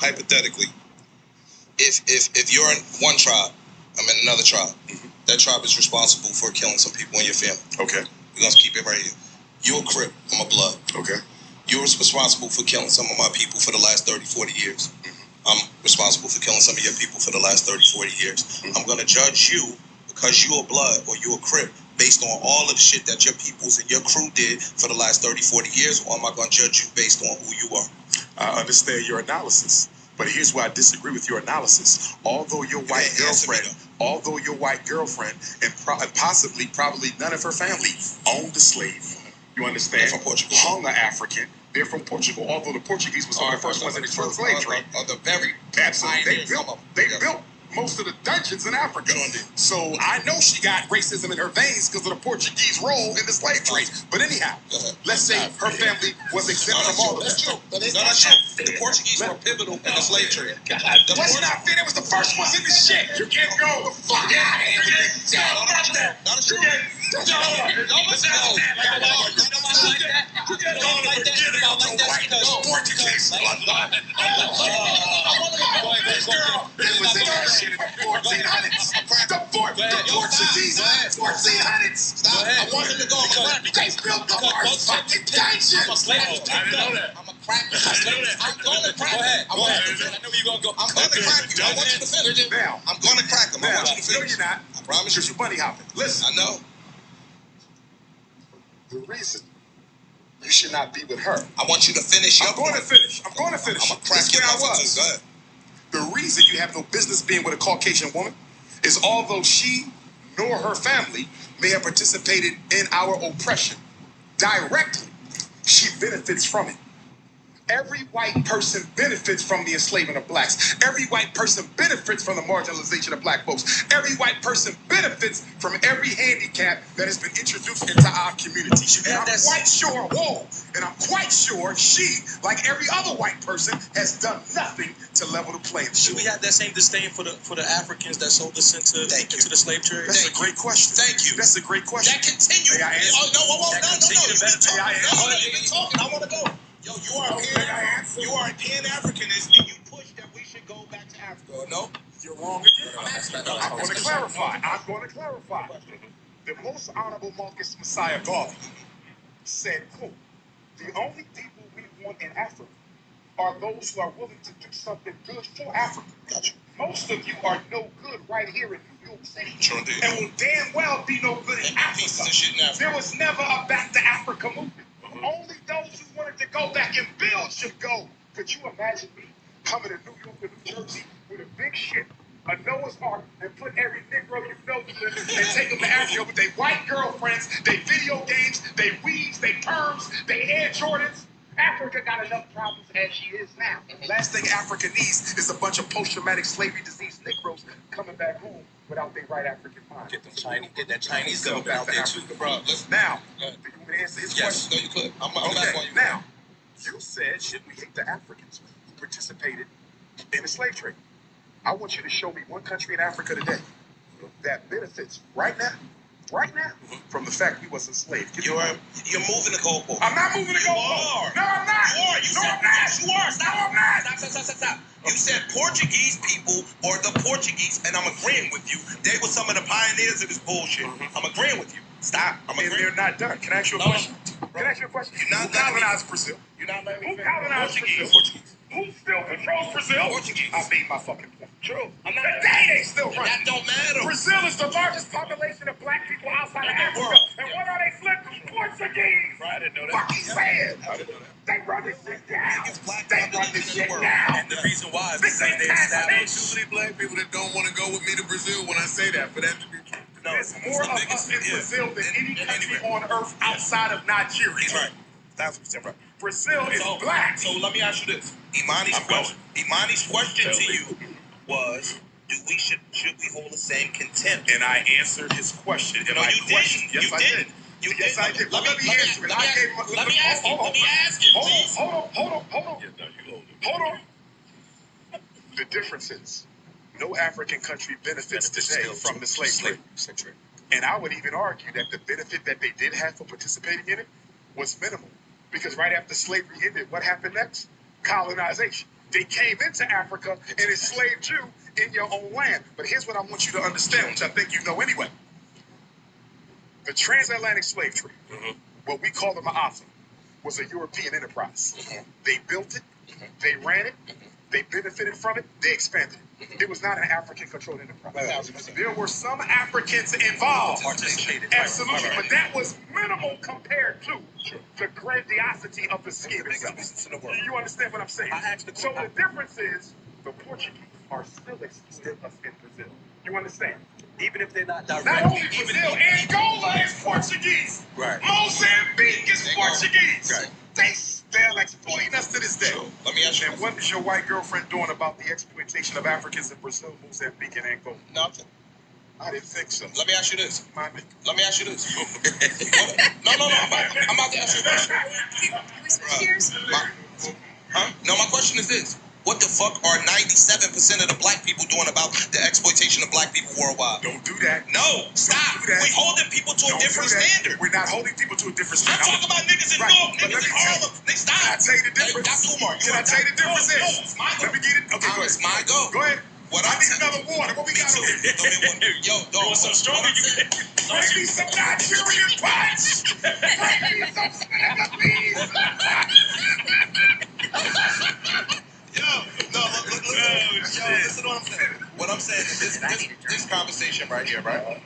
hypothetically, if you're in one tribe, I'm in another tribe. That tribe is responsible for killing some people in your family. Okay. We're going to keep it right here. You're a Crip. I'm a Blood. Okay. You're responsible for killing some of my people for the last 30, 40 years. I'm responsible for killing some of your people for the last 30, 40 years. I'm going to judge you because you're a Blood or you're a Crip based on all of the shit that your peoples and your crew did for the last 30, 40 years, or am I going to judge you based on who you are? I understand your analysis. But here's why I disagree with your analysis. Although your white girlfriend and probably none of her family owned a slave. You understand? They're from Portugal. Hung an African. They're from Portugal. Although the Portuguese was one of the first ones in the slave trade. Are the very Absolutely. They built most of the dungeons in Africa. So I know she got racism in her veins because of the Portuguese role in the slave trade. But anyhow, let's say her family was exempt from all of that. That's true. That's true. The Portuguese were pivotal in the slave trade. Let's not fit. It was the first ones in the shit. You can't go the fuck out of here. Not true. The Portuguese 1400s. I want him to go. They built the first fucking dungeon. I'm a cracker. I'm gonna crack him. I know you're gonna go. I'm gonna crack you. I want you to finish. Now, I'm gonna crack him. I want you to no, finish. you're not. I promise Because you're bunny hopping. Listen. I know. The reason you should not be with her. I want you to finish. I'm going to finish. I'm going to finish. I'm gonna crack you. Where I was. Go ahead. The reason you have no business being with a Caucasian woman is although she nor her family may have participated in our oppression directly, she benefits from it. Every white person benefits from the enslavement of blacks. Every white person benefits from the marginalization of black folks. Every white person benefits from every handicap that has been introduced into our community. And I'm quite sure, and I'm quite sure she, like every other white person, has done nothing to level the playing Should field. we have that same disdain for the Africans that sold us into the slave trade? That's a great question. Thank you. That's a great question. That continues. May I answer? Oh, no. You've been talking. May I answer? You've been talking. I want to go. Yo, you are a pan-Africanist, and you push that we should go back to Africa. No? You're wrong again. I'm going to clarify. The most honorable Marcus Messiah Garvey said, quote, the only people we want in Africa are those who are willing to do something good for Africa. Gotcha. Most of you are no good right here in New York City. Sure did. And will damn well be no good in Pieces of Africa. shit in Africa. There was never a back to Africa movement. Only those who wanted to go back and build should go. Could you imagine me coming to New York or New Jersey with a big ship, a Noah's Ark, and put every Negro you know to it and take them to Africa with their white girlfriends, their video games, their weaves, their perms, their Air Jordans? Africa got enough problems as she is now. Last thing Africa needs is a bunch of post-traumatic slavery disease Negroes coming back home without their right African mind. Get that Chinese government out there too, bro. Now, do you want me to answer his question? No, you could. I'm Okay, back on you. now, you said, should we hate the Africans who participated in the slave trade? I want you to show me one country in Africa today that benefits right now, from the fact we was enslaved. You're moving the goalpost. I'm not moving the goalpost. No, I'm not. You are. No, I'm not. Stop. You said Portuguese people or the Portuguese, and I'm agreeing with you. They were some of the pioneers of this bullshit. I'm agreeing with you. Stop. And they're not done. Can I ask you a question? You're not Who colonized Brazil? You're not letting me Who colonized Brazil? Portuguese. Who still controls Brazil? Portuguese. I made my fucking point. True. I'm not. Today they still running. That don't matter. Brazil is the largest population of black people outside of Africa. And what are they flipping? Portuguese. Right, I didn't know that. Fucking saying. I didn't know that. They run this shit down. They run this shit down. And the reason why is This because ain't they established. Too many black people that don't want to go with me to Brazil when I say that, for that to be true. No, There's more of us in Brazil than any country on earth outside of Nigeria. Right. 1,000% right. Brazil is black. So let me ask you this. Imani's question to you was, should we hold the same contempt? And I answered his question. No, you didn't. Yes, I did. Yes, I did. Let me answer it. Let me ask you, please. Hold on. The difference is, no African country benefits today from the slave trade. And I would even argue that the benefit that they did have for participating in it was minimal. Because right after slavery ended, what happened next? Colonization. They came into Africa and enslaved you in your own land. But here's what I want you to understand, which I think you know anyway. The transatlantic slave trade, what we call the Ma'afa, was a European enterprise. They built it, they ran it, they benefited from it, they expanded it. It was not an African-controlled enterprise. There were some Africans involved. Absolutely, but that was minimal compared to the grandiosity of the scheme itself. You understand what I'm saying? So the difference is, the Portuguese are still excluding us in Brazil. You understand? Even if they're not direct. Not only Brazil, Angola is Portuguese. Right. Mozambique is Portuguese. Right. They They are exploiting us to this day. So, let me ask you. And what is your white girlfriend doing about the exploitation of Africans in Brazil, Mozambique, and Angola? Nothing. I didn't think so. Let me ask you this. Let me ask you this. No. I'm about to ask you a question. Can we switch gears? No, my question is this. What the fuck are 97% of the black people doing about the exploitation of black people worldwide? Don't do that. No, stop. We holding people to a different standard. We're not holding people to a different standard. I'm talking about niggas in North, niggas in Harlem. Niggas, stop. Can I tell you the difference? Dr. Umar, Can I tell you the difference is? No, it's my go. Let me get it. Okay, go ahead. It's my go. Go ahead. What I need another water. What we got over here? Yo, dog, some stronger. Bring me some Nigerian punch. Bring me some spinach, please. No, look. Yo, listen to what I'm saying. What I'm saying is this conversation right here, right,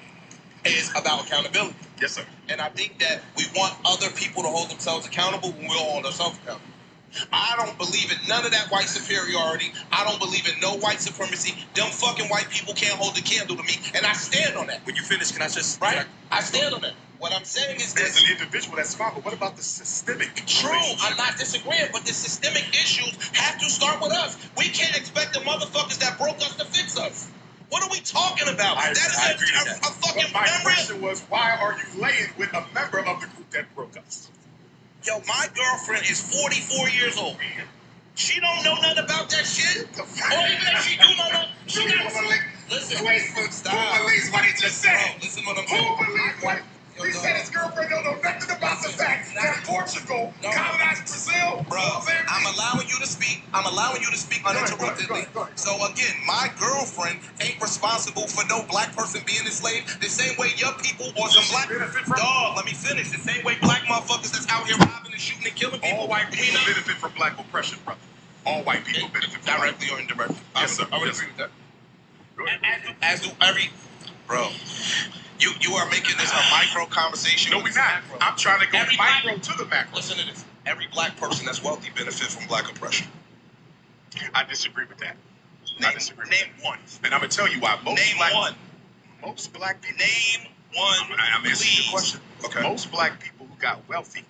is about accountability. Yes, sir. And I think that we want other people to hold themselves accountable when we'll hold ourselves accountable. I don't believe in none of that white superiority. I don't believe in no white supremacy. Them fucking white people can't hold a candle to me, and I stand on that. When you finish, can I just... Right? I stand on that. What I'm saying is this. As an individual, that's fine, but what about the systemic? True, I'm not disagreeing, but the systemic issues have to start with us. We can't expect the motherfuckers that broke us to fix us. What are we talking about? I That is a fucking my memory. question was, why are you laying with a member of the group that broke us? Yo, my girlfriend is 44 years old. She don't know nothing about that shit. Or even if she do know nothing, she got to listen. Stop. Who believes what he just said? Bro, listen what I'm saying. Who believes what? He said his girlfriend don't know nothing about the fact that Portugal colonized Brazil. Bro, I'm allowing you to speak. I'm allowing you to speak uninterruptedly. Go ahead. So again, my girlfriend ain't responsible for no black person being enslaved. The same way your people or some black dog. Let me finish. The same way black motherfuckers that's out here robbing and shooting and killing people. All white people benefit from black oppression, brother. All white people benefit from directly or indirectly. Yes, sir. I would agree with that. As do every bro. You are making this a micro conversation. No, we're not. I'm trying to go micro to the macro. Listen to this. Every black person that's wealthy benefit from black oppression. I disagree with that. Name one. And I'm gonna tell you why. Most black people. Name one. I'm answering your question. Okay. Most black people who got wealthy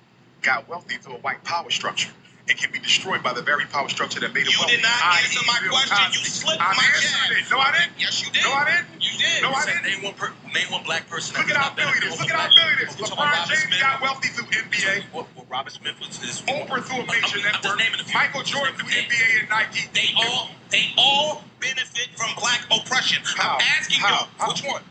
through a white power structure. It can be destroyed by the very power structure that made it wealthy. You did not answer my question. You slipped my jab. No, I didn't. Yes, you did. No, I didn't. You did. No, I didn't. Name one black person. Look at our billionaires. LeBron James got wealthy through NBA. What Robert Smith was his. Oprah through a major network. Michael Jordan through NBA and Nike. They all benefit from black oppression. How? I'm asking you, which one?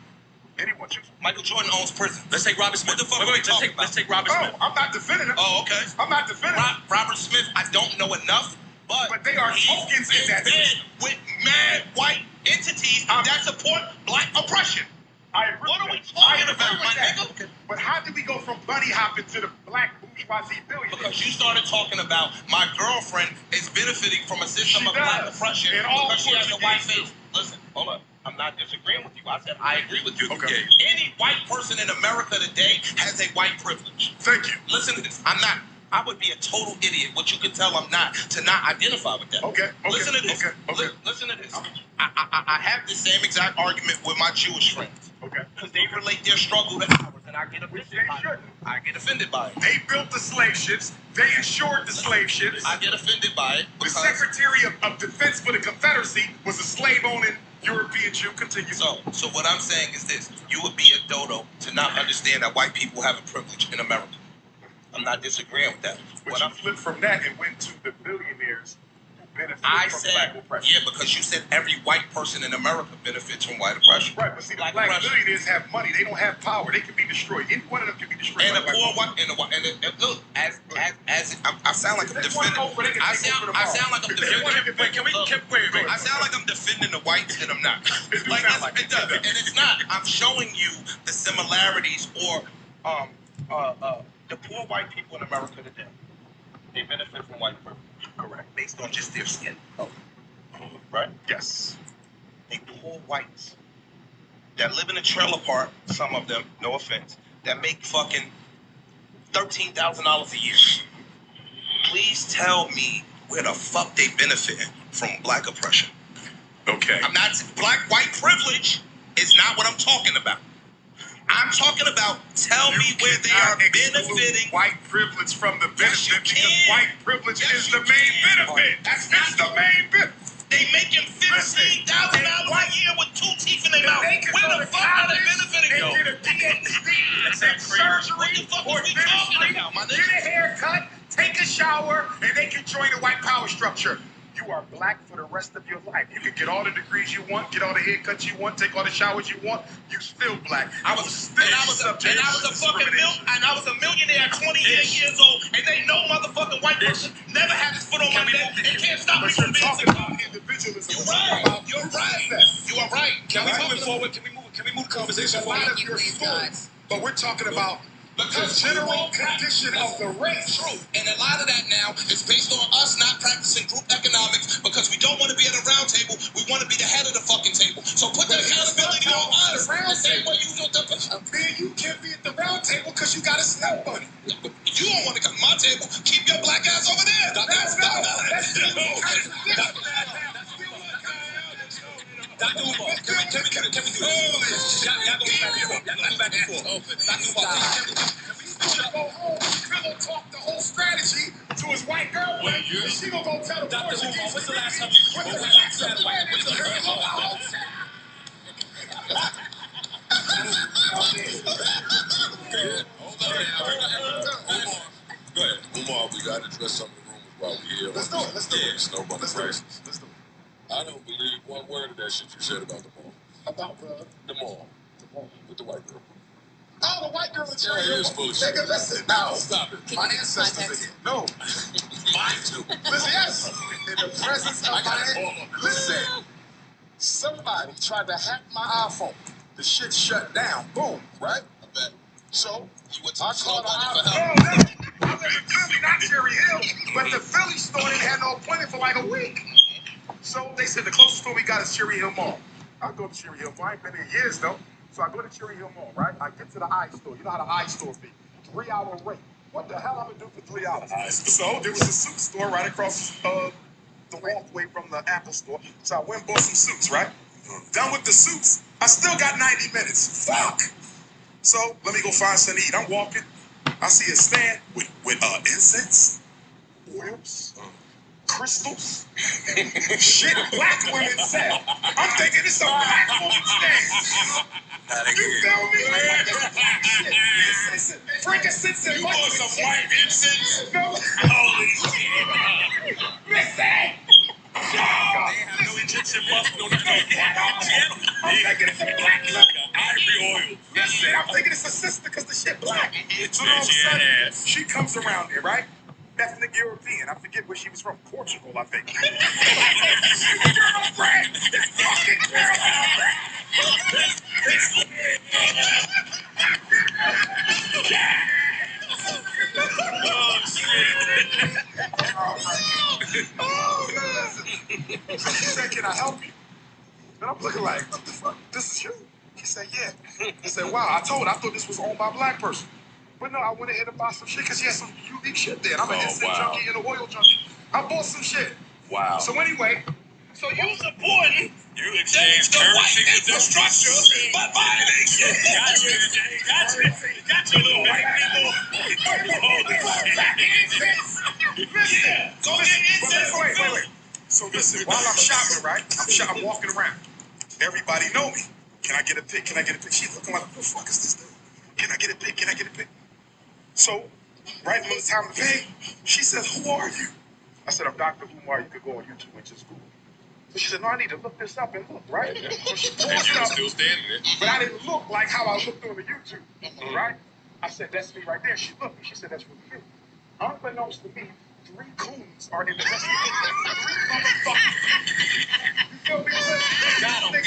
Anyone choose. Michael Jordan owns prison. Let's take Robert Smith. What the fuck are we talking about? Let's take Robert Smith. I'm not defending him. Oh, okay. I'm not defending him. Robert Smith, I don't know enough, but they are tokens in that system. With mad white entities that support black oppression. I agree. What are we talking about, my nigga? But how did we go from bunny hopping to the black bourgeoisie billionaires? Because you started talking about my girlfriend is benefiting from a system of black oppression because she has a white face. Listen, hold up. I'm not disagreeing with you. I said I agree with you. Okay. Any white person in America today has a white privilege. Thank you. Listen to this. I would be a total idiot, which you can tell I'm not, to not identify with that. Okay. Listen to this. Okay. Listen to this. I have the same exact argument with my Jewish friends. Okay. Because they relate their struggle to ours, and I get offended by it. I get offended by it. They built the slave ships. They insured the slave ships. I get offended by it. The Secretary of Defense for the Confederacy was a slave-owning European Jew. Continue. So what I'm saying is this. You would be a dodo to not understand that white people have a privilege in America. I'm not disagreeing with that. But you flipped from that and went to the billionaires who benefit from black oppression. Yeah, because you said every white person in America benefits from white oppression. Right, but see, the black billionaires have money. They don't have power. They can be destroyed. Any one of them can be destroyed. And the poor white, look, I sound like I'm defending. I sound like I'm defending. Wait. I sound like I'm defending the whites, and I'm not. It does, and it's not. I'm showing you the similarities, or the poor white people in America today. They benefit from white privilege. Correct. Based on just their skin color. Right? Yes. They poor whites that live in a trailer park, some of them, no offense, that make fucking $13,000 a year. Please tell me where the fuck they benefiting from black oppression. Okay. I'm not, white privilege is not what I'm talking about. I'm talking about tell me where they are benefiting. White privilege from the benefit because white privilege is the main benefit. That's the main benefit. They making $15,000 a year with 2 teeth in their mouth. Where the fuck are they benefiting? They get a PhD in surgery. What the fuck are we talking about, my Get nigga? a haircut, take a shower, and they can join the white power structure. You are black for the rest of your life. You can get all the degrees you want, get all the haircuts you want, take all the showers you want. You still black. I was a millionaire at 28 years old, and they know motherfucking white person never had his foot on my neck and can't stop me from being individualism. You're right. You are right. Can we move it forward? Can we move the conversation A lot forward? of your stories, but we're talking about the general condition of the race. True. And a lot of that now is based on us not practicing group economics because we don't want to be at a round table. We want to be the head of the fucking table. So put that accountability on us. The same way you don't. Man, you can't be at the round table because you got a snow bunny. You don't want to come to my table. Keep your black ass over there. Dr. Umar, can we do this? Y'all go back and forth. Dr. Umar, can we switch up? Go home, Phil talk the whole strategy to his white girlfriend, and she gonna go tell the Dr. Portuguese. Umar, when's the last time you spoke about satellite? When's the last time? Go ahead. Umar, we got to address some of the rumors while we're here. Let's do it. Let's do it. Snowball Let's do it. crisis. I don't believe one word of that shit you said about the mall. About The mall. With the white girl. Oh, the white girl in Yeah, it is full of shit. Nigga, listen, no. Stop it. My ancestors are here. No. Mine too. Listen, yes. In the presence of my listen. Somebody tried to hack my iPhone. The shit shut down. Boom. Right? I bet. So, You went to I the store called the for help. iPhone. No. I live in Philly, not Cherry Hill. But the Philly store didn't have no appointment for like a week. So they said the closest store we got is Cherry Hill Mall. I go to Cherry Hill Mall. I ain't been there years though. So I go to Cherry Hill Mall, right? I get to the eye store. You know how the eye store be? 3-hour wait. What the hell I'm gonna do for 3 hours? So there was a suit store right across the walkway from the Apple store. So I went and bought some suits, right? Done with the suits. I still got 90 minutes. Fuck. So let me go find something to eat. I'm walking. I see a stand with incense, oils, crystals, shit black women sell. I'm thinking it's a black woman stand. You feel me? Shit. Frankincense and Some white incense. No. Holy shit. Listen. They have no Egyptian buff, no I'm thinking it's a black woman. ivory oil. Listen, I'm thinking it's a sister because the shit black. So all of a sudden, she comes around there, right? Ethnic European. I forget where she was from. Portugal, I think. Girlfriend! This fucking girlfriend! So she said, can I help you? And I'm looking like, what the fuck? This is you? She said, yeah. I said, wow, I thought this was owned by a black person. But no, I went ahead and bought some shit because she had some unique shit there. And I'm an incense junkie and an oil junkie. I bought some shit. Wow. So anyway, So you supporting You exchange the white currency with them. infrastructure by buying their shit? Got you, little white Yeah. Go get incense. wait. So listen, while I'm shopping, right? I'm walking around. Everybody know me. Can I get a pic? She's looking like, what the fuck is this dude? Can I get a pic? So, right when it's time to pay, she says, who are you? I said, I'm Dr. Umar. You could go on YouTube and just Google. So she said, no, I need to look this up and look, right? So she pulled it up, still standing there. but I didn't look like how I looked on the YouTube, right? I said, that's me right there. She looked and she said, that's really me. Unbeknownst to me, 3 coons are in the rest of the 3 motherfuckers. You feel me? Got him. We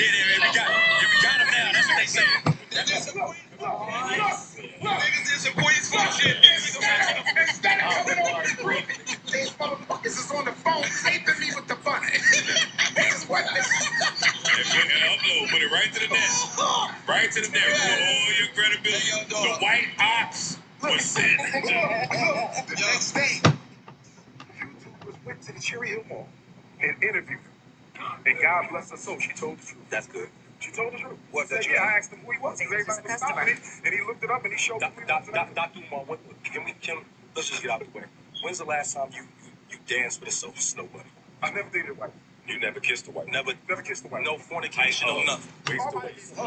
got him now. That's what they say. Look. Niggas is queens for shit. Instead of coming over the street, these motherfuckers is on the phone taping me with the bunny. This is what this is. Upload. Put it right to the net. Right to the net. Put all your credibility. The white ox was sent. The next day, YouTubers went to the Cherry Hill Mall and interviewed her. And God bless her soul, she told the truth. That's good. She told the truth. What, Said, that yeah, I asked him who he was. Everybody was stopping it, and he looked it up and he showed me who he was. Dr. Umar, let's just get out the way. When's the last time you danced with a snow bunny? I never dated a wife. You never kissed a wife? Never kissed a wife. No fornication, no nothing.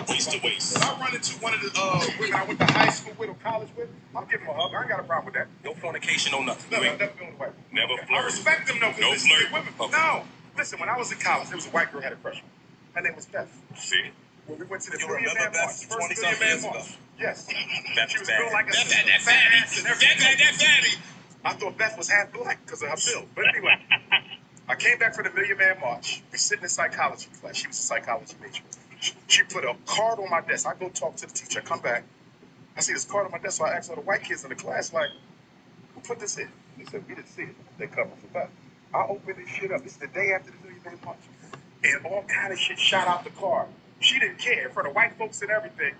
Waist to waist. If I run into one of the women I went to high school with or college with, I'm giving her a hug. I ain't got a problem with that. No fornication, no nothing. No, never been with a wife. Never I flirted. respect them though, No because flirt. women. Okay. No. Listen, when I was in college, there was a white girl I had a crush on. Her name was Beth. See? When we went to the You Million remember Man Beth March, 20-something years ago? Yes. Beth She was bad. built like a Beth sister, had that fat fatty. ass and everything. That fatty. I thought Beth was half black because of her build. But anyway, I came back for the Million Man March. We sitting in psychology class. She was a psychology major. She put a card on my desk. I go talk to the teacher. I come back. I see this card on my desk. So I asked all the white kids in the class, like, who put this in? They said, we didn't see it. They covered for Beth. I opened this shit up. This is the day after the Million Man March. And all kind of shit shot out the card. She didn't care. In front of white folks and everything.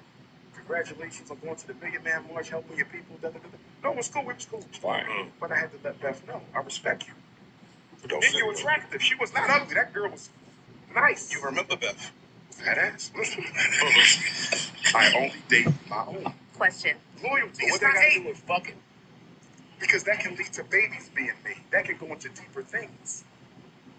Congratulations on going to the Million Man March, helping your people. Da, da, da, da. No, it was cool. It was cool. Fine. But I had to let Beth know. I respect you. Don't And you're attractive. She was not ugly. That girl was nice. You remember Beth? Fat ass. I only date my own. Question. Loyalty is What they not got to hate. do with fucking? Because that can lead to babies being made. That can go into deeper things.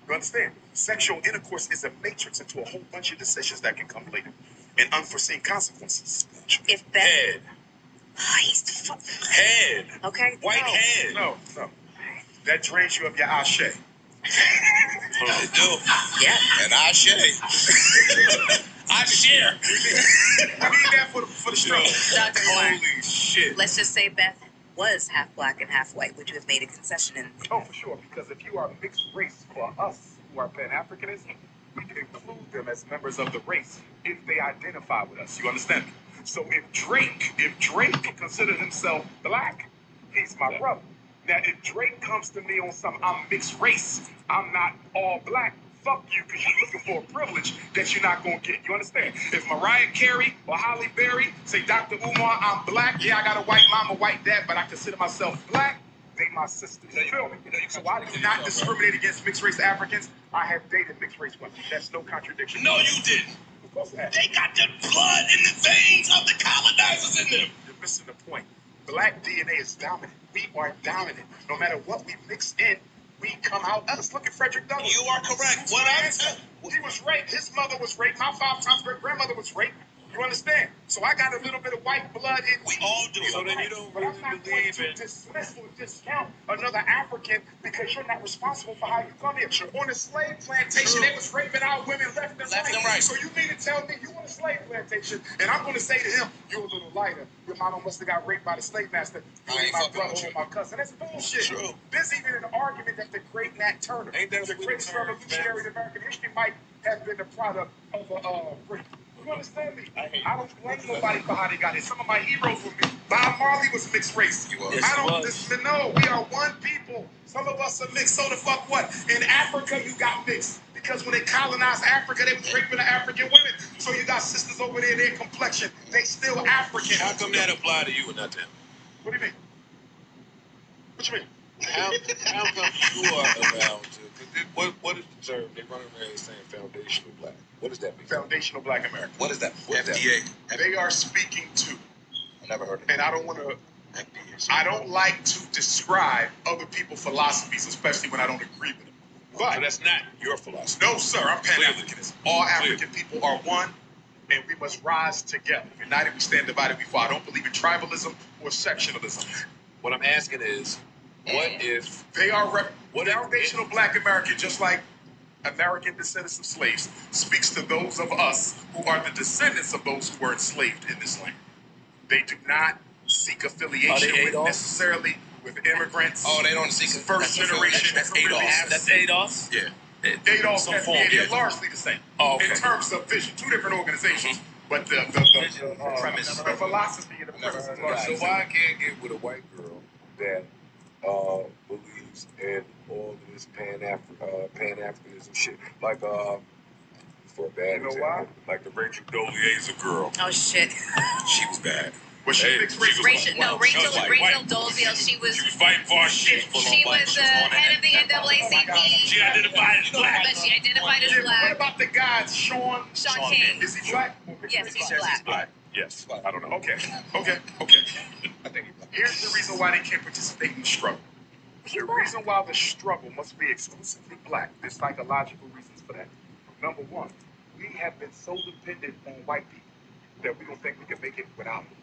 You understand? Sexual intercourse is a matrix into a whole bunch of decisions that can come later and unforeseen consequences. If Beth... Head. Head. Okay. White head. No. That drains you of your ashe. It do. Yeah. And I share. I share. We need that for the struggle. Dr. Umar, Holy shit. let's just say Beth was half black and half white. Would you have made a concession? Oh, for sure. Because if you are mixed race, for us who are Pan-Africanists, we can include them as members of the race if they identify with us. You understand me? So if Drake considers himself black, he's my brother. Now, if Drake comes to me on some, I'm mixed race, I'm not all black, fuck you, because you're looking for a privilege that you're not going to get. You understand? If Mariah Carey or Halle Berry say, Dr. Umar, I'm black, yeah, I got a white mom, a white dad, but I consider myself black, they my sisters. You feel me? So I do not discriminate against mixed race Africans. I have dated mixed race women. That's no contradiction. No, you didn't. Of course I have. They got the blood in the veins of the colonizers in them. You're missing the point. Black DNA is dominant. We are dominant. No matter what we mix in, we come out us. Look at Frederick Douglass. You are correct. What I'm saying. He was raped. His mother was raped. My 5 times great grandmother was raped. You understand? So I got a little bit of white blood in me. We all do. So then you don't really believe in dismiss or discount another African because you're not responsible for how you come here. On a slave plantation, they was raping our women left and right. So you mean to tell me you on a slave plantation and I'm going to say to him, you're a little lighter. Your mama must have got raped by the slave master. You ain't my brother or my cousin. That's bullshit. True. There's even an argument that the great Nat Turner, the greatest revolutionary in American history, might have been the product of a rape. You understand me? I don't blame nobody for how they got it. Some of my heroes were mixed. Bob Marley was mixed race. No, we are one people. Some of us are mixed. So the fuck what? In Africa, you got mixed. Because when they colonized Africa, they was raping the African women. So you got sisters over there, their complexion, they still African. How come that apply to you and not them? What do you mean? What you mean? How come you are allowed to? What is the term? They run around saying foundational black. What does that mean? Foundational Black America. What is that? FDA. They are speaking to, I never heard of it. and I don't want to, I don't like to describe other people's philosophies, especially when I don't agree with them. But So that's not your philosophy. no, sir, I'm Pan-Africanist. All African people are one, and we must rise together. United we stand, divided we fall. I don't believe in tribalism or sectionalism. What I'm asking is, what if They are foundational Black American, just like American descendants of slaves, speaks to those of us who are the descendants of those who were enslaved in this land. They do not seek affiliation with necessarily with immigrants. Oh, they don't seek First generation. That's ADOS. That's ADOS? Yeah. ADOS, Some form, they're yeah. largely the same. Oh, okay. In terms of vision, two different organizations, but the premise. the philosophy and the premise is largely so why I can't get with a white girl that believes in all of this Pan-Africanism shit? Like for a bad You know example, why? like the Rachel Dolezal girl. Oh, shit. She was bad. Was she mixed race? Rachel Dolezal. She was fighting for our shit. She was the head of the NAACP. She identified as black. But she identified as black. What about the guy, Sean King. Is he black? Yes, he's Says black. he's black. Yes. I don't know. Okay. I think here's the reason why they can't participate in the struggle. The reason why the struggle must be exclusively black. There's psychological reasons for that. Number one, we have been so dependent on white people that we don't think we can make it without them.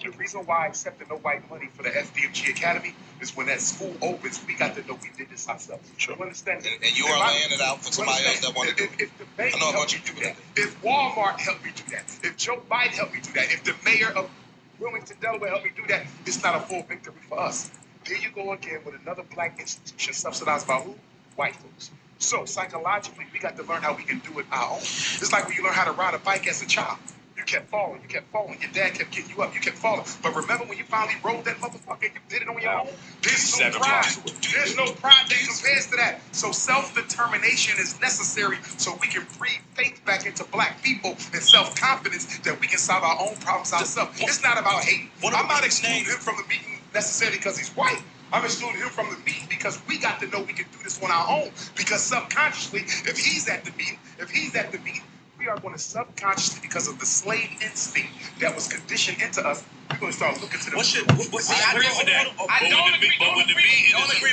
The reason why I accepted no white money for the FDMG Academy is when that school opens, we got to know we did this ourselves. You understand? And you are laying it out for somebody else that want to do it. If the bank I know a bunch helped of me do people that, if Walmart helped me do that, if Joe Biden helped me do that, if the mayor of Wilmington, Delaware helped me do that, it's not a full victory for us. Here you go again with another black institution subsidized by who? White folks. So psychologically, we got to learn how we can do it our own. It's like when you learn how to ride a bike as a child. You kept falling. Your dad kept getting you up. You kept falling. But remember when you finally rode that motherfucker and you did it on your own? There's no pride. There's no pride that compares to that. So self-determination is necessary so we can breathe faith back into black people and self-confidence that we can solve our own problems ourselves. It's not about hate. I'm not excluding him from the meeting necessarily because he's white. I'm excluding him from the meeting because we got to know we can do this on our own. Because subconsciously, if he's at the meeting, we are going to subconsciously, because of the slave instinct that was conditioned into us, we're going to start looking to the... I agree with that. I don't agree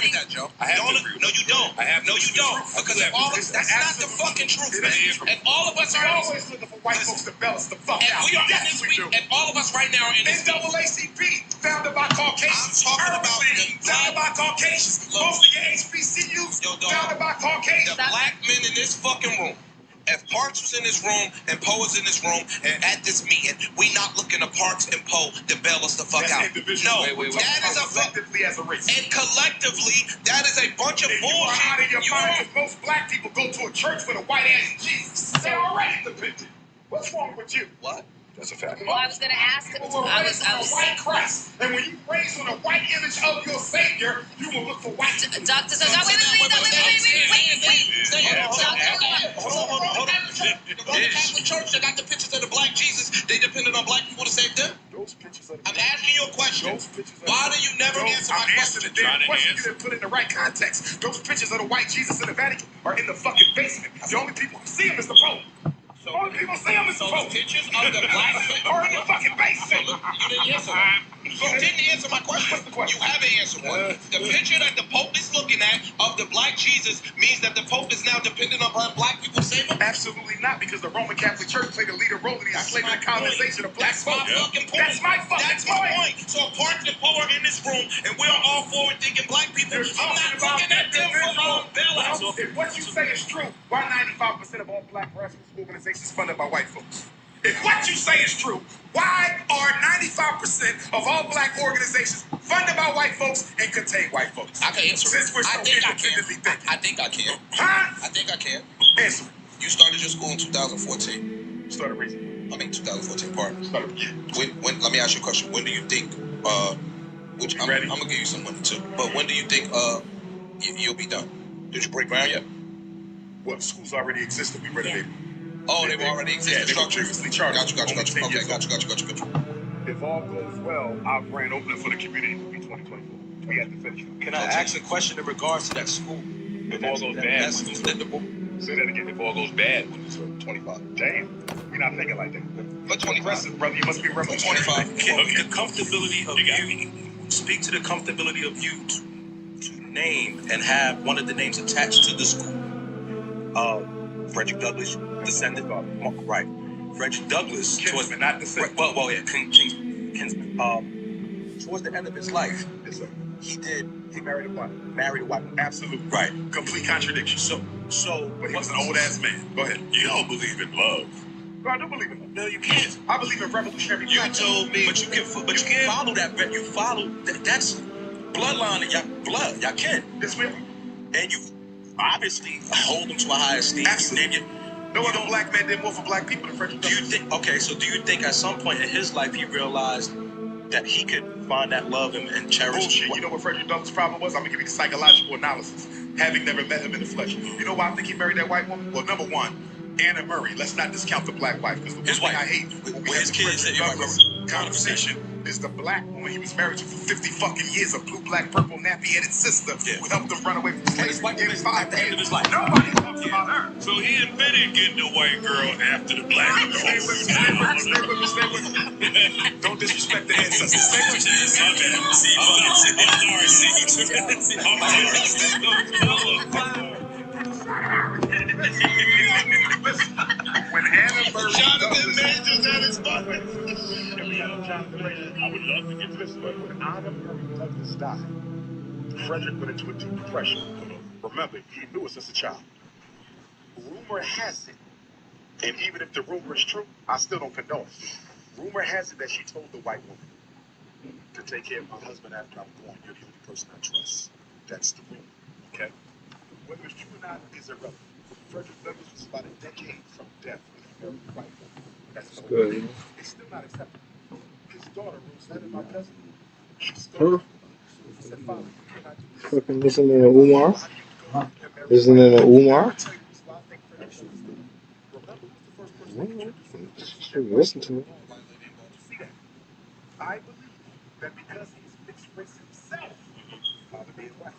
with that, Joe. No, you don't. Because that's not the fucking truth, man. And all of us are always looking for white folks to bail us the fuck out. We are in this week, and all of us right now are in this NAACP, founded by Caucasians. I'm talking about founded by Caucasians. Most of your HBCUs, founded by Caucasians. The black men in this fucking room. If Parks was in this room and Poe was in this room and at this meeting, we not looking to Parks and Poe to bail us the fuck out. No, that is collectively as a race. And collectively, that is a bunch of bullshit. You are out of your mind because most black people go to a church with a white ass Jesus. They're already dependent. What's wrong with you? What? That's a fact. Well, I was gonna ask. I was white Christ, and when you raise on a white image of your Savior, you will look for white. Doctor, so wait. Hold on. The Roman Catholic Church that got the pictures of the black Jesus, they depended on black people to save them. Those pictures of I'm asking you a question. Why do you never answer my question? The damn question you didn't put in the right context. Those pictures of the white Jesus in the Vatican are in the fucking basement. The only people who see him is the Pope. So only people see him is the Pope. Pictures of the black are in the fucking basement. You didn't answer that. You didn't answer my question. What's the question? You haven't answered one. The picture that the Pope is looking at of the black Jesus means that the Pope is now dependent on black people to save him? Absolutely not, because the Roman Catholic Church played a leader role in the enslavement and colonization of black folks. That's my point. So Parks and Poe are in this room, and we're all forward-thinking black people. I'm not looking at them for bailouts. If what you say is true, why 95% of all black grassroots organizations funded by white folks? If what you say is true, why are 95% of all black organizations funded by white folks and contain white folks? I can answer it. Since we're so independently thinking. I think I can. Huh? I think I can. Answer it. You started your school in 2014. Started raising. 2014 part. Started. Yeah. When? Let me ask you a question. When do you think? Which I'm gonna give you some money too. But when do you think you'll be done? Did you break ground yet? Well, the schools already existed. We renovated. Oh, they were already existing. Yeah, they were previously chartered. Got you. Okay, got you. If all goes well, our grand opening for the community will be 2024. We have to finish. Can I ask a question in regards to that school? If all goes bad, say that again. If all goes bad, when it's 25. Damn, we're not thinking like that. But 25, brother, you must be revolutionary. 25. The comfortability of you. Speak to the comfortability of you to name and have one of the names attached to the school. Frederick Douglass, descendant, right? Frederick Douglass, Kinsman, not descendant. Well, yeah, Kinsman. Towards the end of his life, yes, sir. He married a white. Absolutely. Right. Complete contradiction. So, but he was an old ass man. Go ahead. You don't believe in love. No, I do believe in love. No, you can't. I believe in revolutionary. You told me, but you can follow that. You follow that's bloodline in your blood. Y'all can. Yes, we are. And you obviously hold them to a higher esteem. Absolutely. No other black man did more for black people than Frederick Douglass. Do you think at some point in his life he realized that he could find that love and cherish? Bullshit. You know what Frederick Douglass' problem was? I'm gonna give you the psychological analysis, having never met him in the flesh. You know why I think he married that white woman? Well, number one, Anna Murray. Let's not discount the black wife, because the one thing I hate when we have the Frederick Douglass conversation is the black woman he was married to for 50 fucking years, a blue, black, purple, nappy-headed sister who helped him run away from slavery in 5 years. Nobody talks about her. So he admitted getting a white girl after the black girl. Stay with me. Don't disrespect the ancestors. Stay with me. When Hannah Murray Jonathan Majors at his button. I would love to get to this, but when Anna Murray Douglas died, Frederick went into a deep depression. Remember, he knew it since a child. Rumor has it, and even if the rumor is true, I still don't condone it. Rumor has it that she told the white woman to take care of my husband after I'm gone. You're the only person I trust. That's the rumor, okay? Whether it's true or not is irrelevant. Frederick Douglass was about a decade from death when he married a white woman. That's good. It's still not acceptable. His daughter, Rosetta, my cousin, she spoke. She said, Father, you cannot do this. Fucking listening to Umar. Listening to Umar. Listen to me. I believe that because he's mixed race himself, father being white,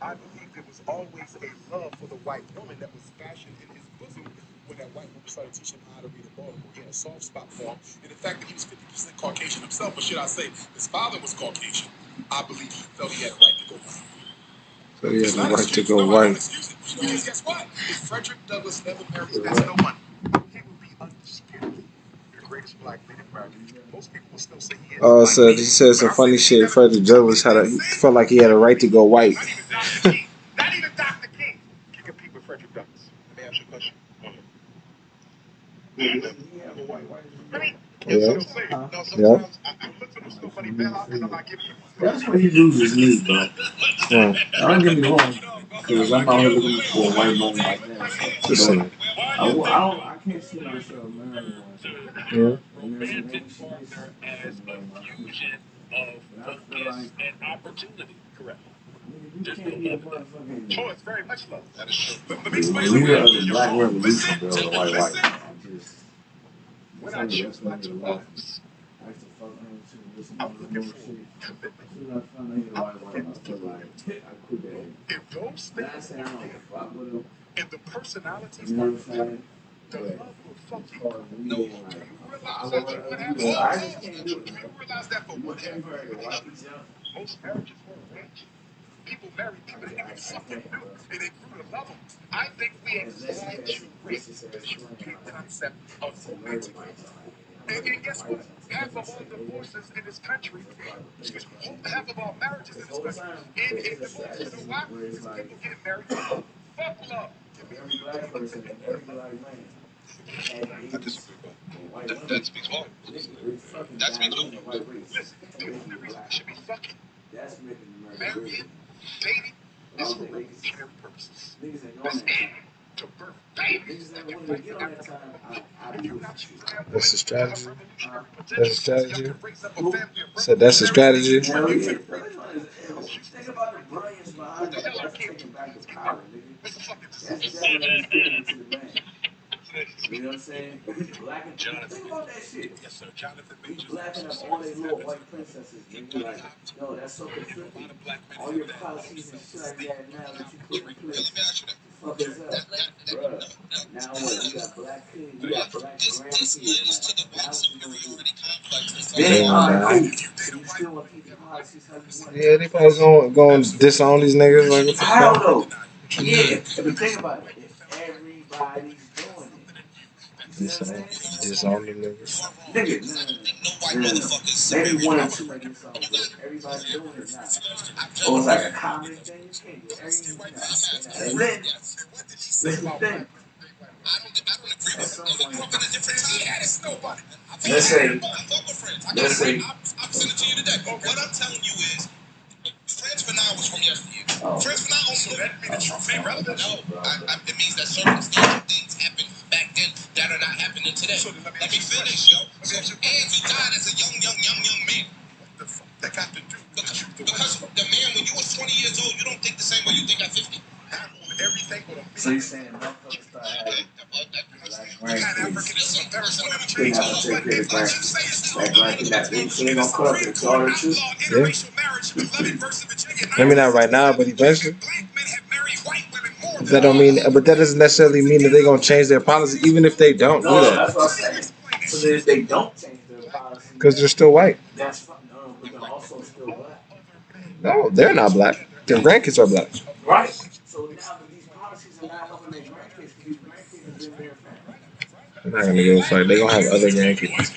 I believe there was always a love for the white woman that was fashioned in his bosom when that white woman started teaching him how to read in Baltimore. He had a soft spot for him. And the fact that he was 50% Caucasian himself, or should I say, his father was Caucasian, I believe he felt he had a right to go white. So he had the right to go white. Because guess what? If Frederick Douglass never married that's no one, he would be undisputed the greatest black man in America. Most people will still say he is. Oh, so he said some funny shit. Frederick Douglass felt like he had a right to go white. Not even Dr. King can compete with Frederick Douglass. Let me ask you a question. That's what he loses me, bro. Don't get me wrong, because I'm out here looking for a white woman like that. I can't see myself marrying one. Yeah. Correct. You can't be a motherfucking. Oh, it's very much love. That is true. Let me The explain leader of the something. Black Revolution, bro, the white. When I choose not to love, I'm looking for commitment. If those things are there, and the personalities are there, the love will fuck you up. No, do you realize that for what happened? Do you realize that for what happened? Most marriages were arranged. People married people that even fucking knew, and they grew to love them. I think we exaggerate the European concept of romantic love. And guess what? Half of all divorces in this country, half of all marriages in this country, and divorces. So why? Because people get married for love. Fuck love. Every black person and every black man. I disagree, bro. That speaks volumes. That speaks volumes. Listen, the only reason we should be fucking, marrying, dating, is for revolutionary purposes. That's it. To birth babies that can fight for Africa. If you're not choosing That's the strategy. That's the strategy. So that's the strategy. Think about the brilliance behind the black taking back the power, nigga. That's definitely sticking to the man. You know what I'm saying? If we blacking, think about that shit. Yes, sir. Jonathan We Majors. blacking up all these little white princesses, nigga. Like, yo, that's so conflicting. All your policies and shit like that now that you put in place. Fuck is up, bruh. Now what? We got black kids, we got black grandkids. Now what you gonna do? Then, alright, cool. You still want to keep the policies how you want it. Yeah, they probably going to disown these niggas. Like, what the How fuck? though? Yeah, but think about it. If everybody's doing it, Disown them niggas. nigga, no. Maybe one or two make it sound good. Everybody's doing it now. Oh, it's like a common thing. You can't do everything. Then, this is the thing. At some point, let's say, I'll send it to you today. What I'm telling you is, transfer now was from yesteryear. Transfer now also that means the truth ain't relevant. No, it means that circumstantial things happened back then that are not happening today. Let me finish, yo. So, and he died as a young man. What the fuck that got to do with the truth? Because the man, when you was 20 years old, you don't think the same way you think at 50. Everything with a so you're saying motherfuckers start having black grandkids. They have to take kid is that grandkid that she ain't gonna cut up his daughter too. Yeah. Maybe not right now, but eventually. That don't mean, but that doesn't necessarily mean that they're gonna change their policy, even if they don't do No, that. that's what I'm saying. So then if they don't change their policy, Because they're still white. that's fine. No, but they're also still black. No, they're not black. Their grandkids are black. Right. So now that these policies are not helping their grandkids, because these grandkids is in their family. They're not gonna give a fuck. They're gonna have other grandkids.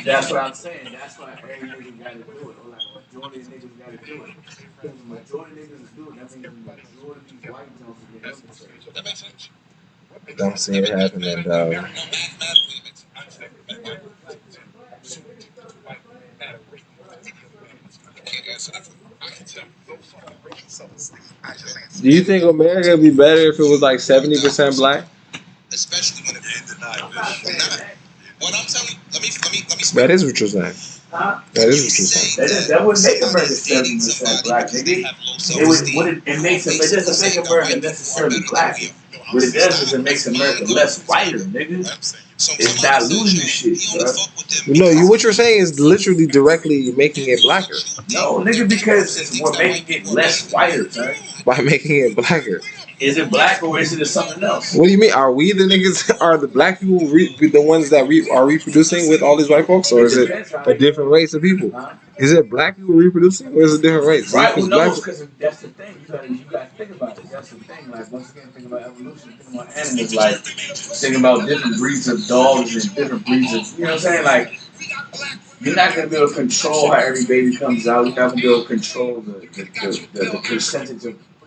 That's what I'm saying. That's why every nigga gotta do it. Or like a majority of niggas gotta do it. Because the majority of niggas is doing it, that means the majority of these white jumps are getting infiltrated. That makes sense. Don't see it happening, dog. Do you think America would be better if it was like 70% black? Especially when it's denied. What I'm telling you, let me. That is what you're saying. Huh? That is what you're saying. That wouldn't make America 70% black, nigga. It makes it doesn't make America necessarily black. What it does is it makes America less whiter, nigga. It's diluting the shit, bro. No, what you're saying is literally directly making it blacker. No, nigga, because we're making it less whiter, son. By making it blacker. Is it black or is it something else? What do you mean? Are we the niggas? Are the black people the ones that are reproducing with all these white folks, or is it a different race of people? Is it black people reproducing, or is it a different race? Right, who knows? Because that's the thing. You gotta think about it. That's the thing. Like once again, think about evolution. Think about animals. Like think about different breeds of dogs and different breeds of. You know what I'm saying? Like you're not gonna be able to control how every baby comes out. You're not gonna be able to control the percentage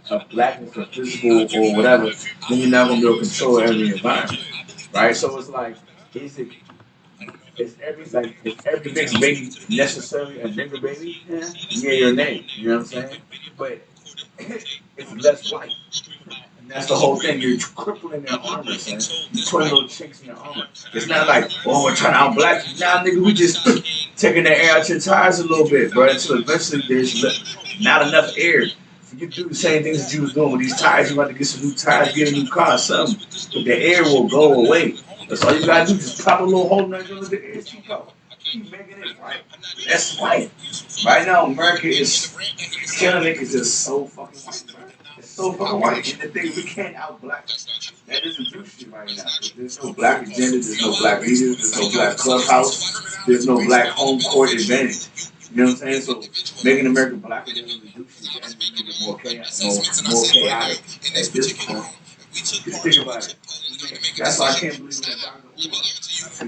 of blackness or physical or whatever. Then you're not gonna be able to control every environment. Right? So it's like, is every next baby necessarily a nigger baby? Yeah, your name. You know what I'm saying? But it's less white. And that's the whole thing. You're crippling their armor, son. You're putting little chinks in their armor. It's not like, oh, we're trying to out-black you. Nah, nigga, we just taking the air out your tires a little bit, bro, until eventually there's not enough air. You do the same things that you was doing with these tires. You want to get some new tires, get a new car, something. But the air will go away. That's all you gotta do. Just pop a little hole in there and let the air keep going. Keep making it right. That's white. Right now, America is killing it. It's just so fucking white, bro. It's so fucking white. And the thing, we can't out-black. That doesn't do shit right now. There's no black agenda. There's no black leaders. There's no black clubhouse. There's no black home court advantage. You know what I'm saying? So making America black doesn't really do shit. That's making it more chaotic. More chaotic at this point. Just think about it. That's why I can't believe that Dr. Umar.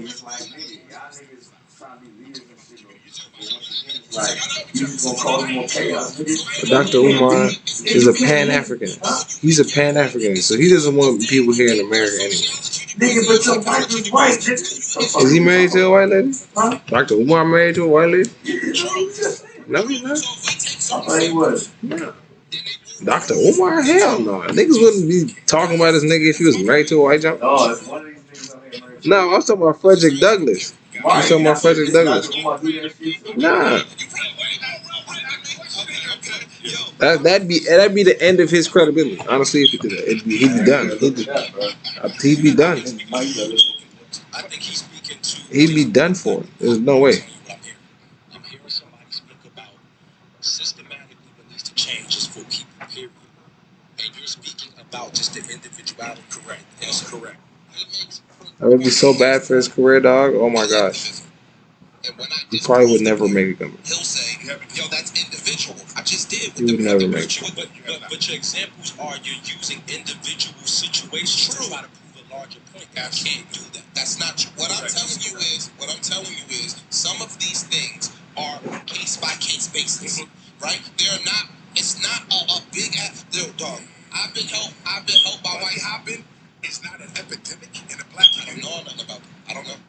It's like, nigga, y'all niggas trying to be leaders and shit. It's like, you just gonna cause more chaos. Dr. Umar is a Pan-African. He's a Pan-African, so he doesn't want people here in America anyway. Nigga, but your wife is white, nigga. Is he married to a white lady? Huh? Dr. Umar married to a white lady? No, he's not. I thought he was. No. Dr. Umar? Hell no. Niggas wouldn't be talking about this nigga if he was married to a white jump. Oh, it's one of these niggas out here married. No, I'm talking about Frederick Douglass. I'm talking about Frederick Douglass. Nah. That'd be the end of his credibility. Honestly, if he did that, he'd be done. He'd be done. He'd be done for. There's no way. I'm hearing somebody speak about systematically what needs to change just for people, period. And you're speaking about just the individuality. Correct. That's correct. That would be so bad for his career, dog. Oh my gosh. He probably would never make it come. He'll say, yo, that's individual. I just did. He would never make it. But your examples are you're using individual situations to try to prove a larger point. I can't do that. That's not true. What I'm telling you is, some of these things are case by case basis, right? They're not. It's not a big dog. I've been helped by white hopping. It's not an epidemic in a black community. I don't know nothing about that. I don't know.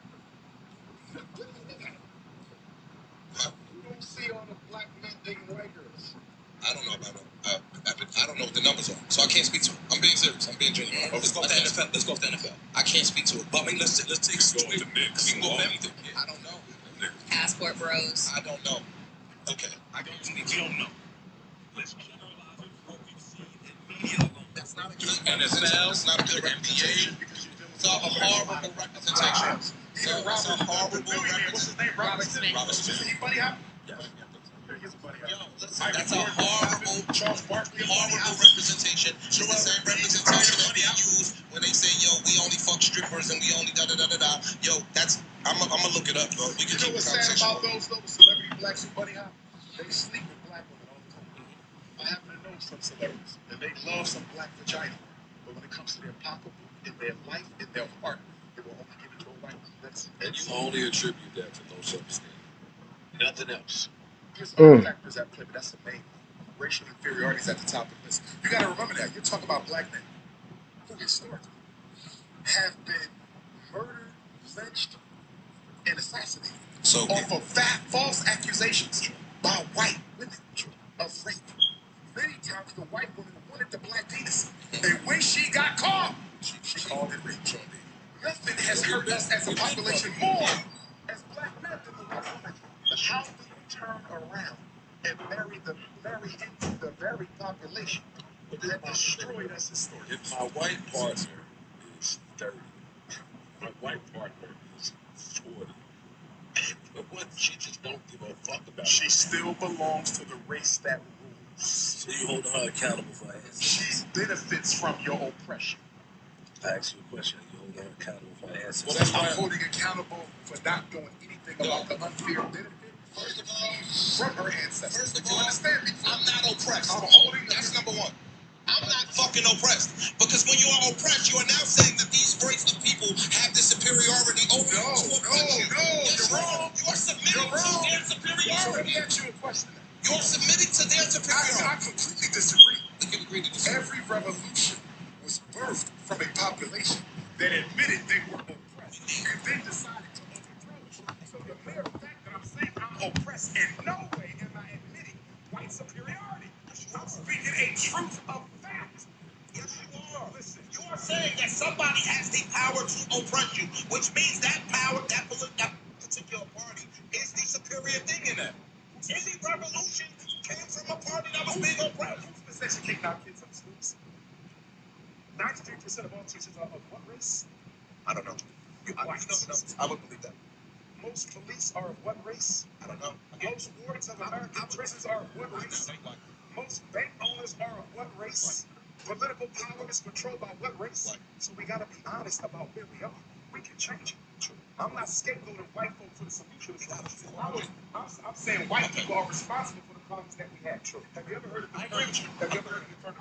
You don't see all the black men dating white girls. I don't know about that. I don't know what the numbers are, so I can't speak to it. I'm being serious. I'm being genuine. Let's go to the NFL. Let's go to the NFL. I can't speak to it. But I mean, let's take the Knicks. We can go with anything. I don't know. Passport bros. I don't know. Okay. I don't think you don't know. Let's generalize what we've seen in media alone. That's not a good NFL. It's not a good NBA. It's a horrible representation. Even That's a horrible what's his name? Robert Smith. Is he Buddy Hop? Yeah. He's a Buddy Hop. Yo, listen, that's a horrible representation. It's the same representation that they use when they say, yo, we only fuck strippers and we only da-da-da-da-da. Yo, that's, I'm gonna look it up, bro. We can keep what's the sad conversation. about those celebrity blacks who Buddy Hop? They sleep with black women all the time. I happen to know some celebrities, and they love some black vagina. But when it comes to their pocketbook, in their life, in their heart, they will only give it to a white woman. And you only attribute that to low self-esteem. Nothing else. There's other factors at play, but that's the main one. Racial inferiority is at the top of the list. You got to remember that. You're talking about black men who historically have been murdered, lynched, and assassinated off of false accusations by white women of rape. Many times the white woman wanted the black penis, and when she got caught, she called it rape. Nothing has hurt us as a population more as black men than the white woman. How do you turn around and marry into the very population that destroyed us historically? If my white partner is 30, my white partner is 40, but what, she just don't give a fuck about She still belongs to the race that rules. So you hold her accountable for her ancestors. She benefits from your oppression. I ask you a question, you hold her accountable for her ancestors. Well, that's why I'm holding accountable for not doing anything about the unfair benefit. First of all, from her ancestors. If you understand me, I'm not oppressed. I'm holding That's number one. I'm not fucking oppressed. Because when you are oppressed, you are now saying that these breaks of people have the superiority over you to oppress you. Yes, you're wrong. You are submitting to their superiority. So let me ask you a question. You are submitting to their superiority. I completely disagree. We can agree to disagree. Every revolution was birthed from a population that admitted they were oppressed and then decided to overthrow it. So the mere fact that I'm saying I'm oppressed, in no way am I admitting white superiority. I'm speaking a truth of fact. Yes, you are. Listen, you are saying that somebody has the power to oppress you, which means that power, that particular party, is the superior thing in that. Any revolution came from a party that was being oppressed. Who's the section kicking out kids in schools? 93% of all teachers are of what race? I don't know. I would believe that. Most police are of what race? I don't know. Most wards of American prisons are of what race? Most bank owners are of what race? Political power is controlled by what race? So we gotta be honest about where we are. We can change it. I'm not scapegoating white folk for the solution. I'm saying white people are responsible for the problems that we had. Have you ever heard of the Kerner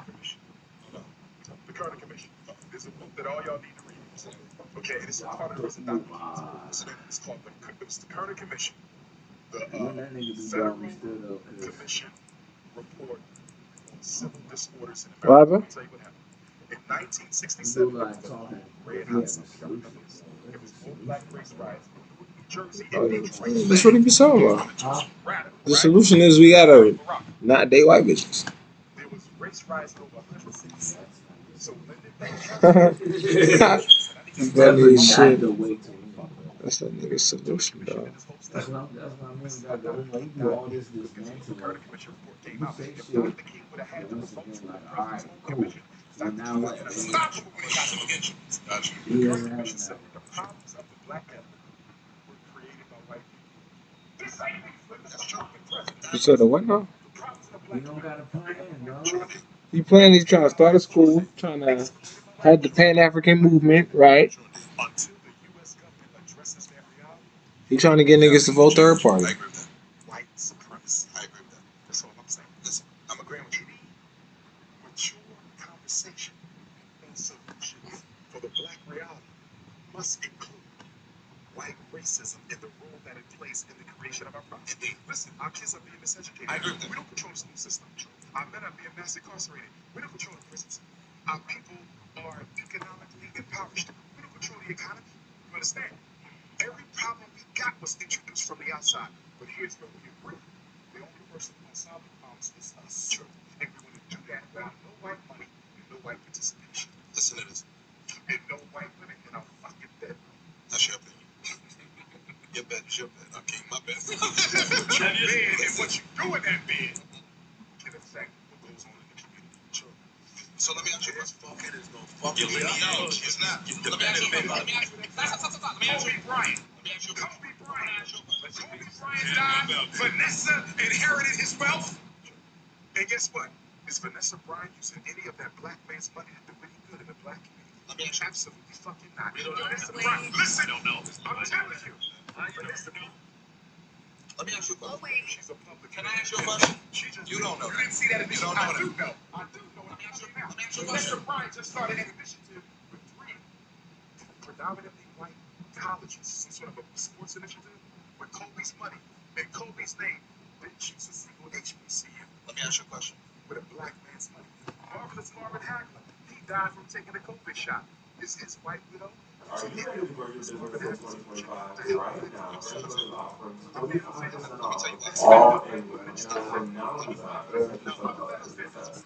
Commission? No. The Kerner Commission. There's a book that all y'all need to read. Okay, and it's a part of the Dr. King's. It's called the Kerner Commission. The Federal Commission Report on Civil Disorders in America. What happened? I'll tell you what happened. In 1967, it was the red hot summer. It was more black race riots in New Jersey and Detroit. That's what he be talking about. The solution is we gotta not date white bitches. There was race riots in over 100 cities. So when did that Funny as shit. That's that nigga's solution, dog. That's what I mean. You do all this dismantling. You say shit. And once again, like, alright, cool. So now what? He doesn't have enough. the problems of the black man were created by white people. This ain't that's true. You said the what now? We don't got a plan, dog. He playing, he's trying to start a school, trying to have the Pan-African movement, right? Until the U.S. government addresses that reality, He's trying to get niggas to vote third party. I agree with that. white supremacy. I agree with that. That's all I'm saying. Listen, I'm agreeing with you. Mature conversation and solutions for the black reality must include white racism and the role that it plays in the creation of our problems. Listen, our kids are being miseducated. I agree with that. We don't control the school system. Our men are being mass incarcerated. We don't control the prisons. Our people are economically impoverished. We don't control the economy. You understand? Every problem we got was introduced from the outside. But here's where we agree. The only person who can solve the problems is us. True. And we're going to do that without no white money and no white participation. Listen to this. And no white women in our fucking bedroom. That's your opinion. Your bed is your bed. I'm king, my bed. Your bed and what you do in that bed can affect what goes on in the community. Sure. So let me ask you this. Fucking is gonna fuck No, you up. it's not. Kobe Bryant. Kobe Bryant. When Kobe Bryant died, Vanessa inherited his wealth. And guess what? Is Vanessa Bryant using any of that black man's money to do any good in the black community? Absolutely fucking not. Vanessa Bryant, listen, I'm telling you. Vanessa Bryant. Let me ask you a question. She's a public. Can I ask you a question? You don't know. You didn't see that initiative. I do know. I do know. Let me ask you a question. Vanessa Bryant just started an initiative with 3 predominantly white colleges, some sort of a sports initiative with Kobe's money and Kobe's name. Didn't choose a single HBCU. Let me ask you a question. With a black man's money. Marvelous Marvin Hagler. He died from taking a COVID shot. Is his white widow? Are you ready for your business in 2025? Right now, Bannerlord is offering 25% off all English and phenomenal offers.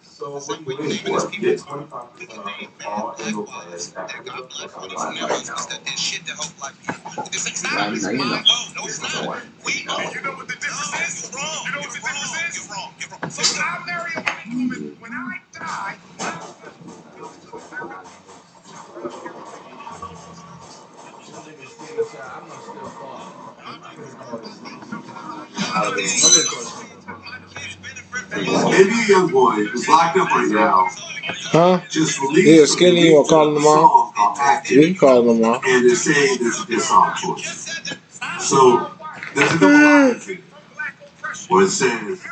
So what are you waiting for? Get 25% off all English players at Bannerlord.com right now. That shit that help black people. This ain't Now you know. No, it's not. We know. You know what the difference is? You're wrong. You know what the difference is? You're wrong. You're wrong. So when I marry a white woman, when I die, Maybe a young boy who's locked up right now. Huh? Just Yeah, Skinny, you gonna call him tomorrow? We can call him tomorrow. And they're saying this is their song choice. So there's a double line thing where it says,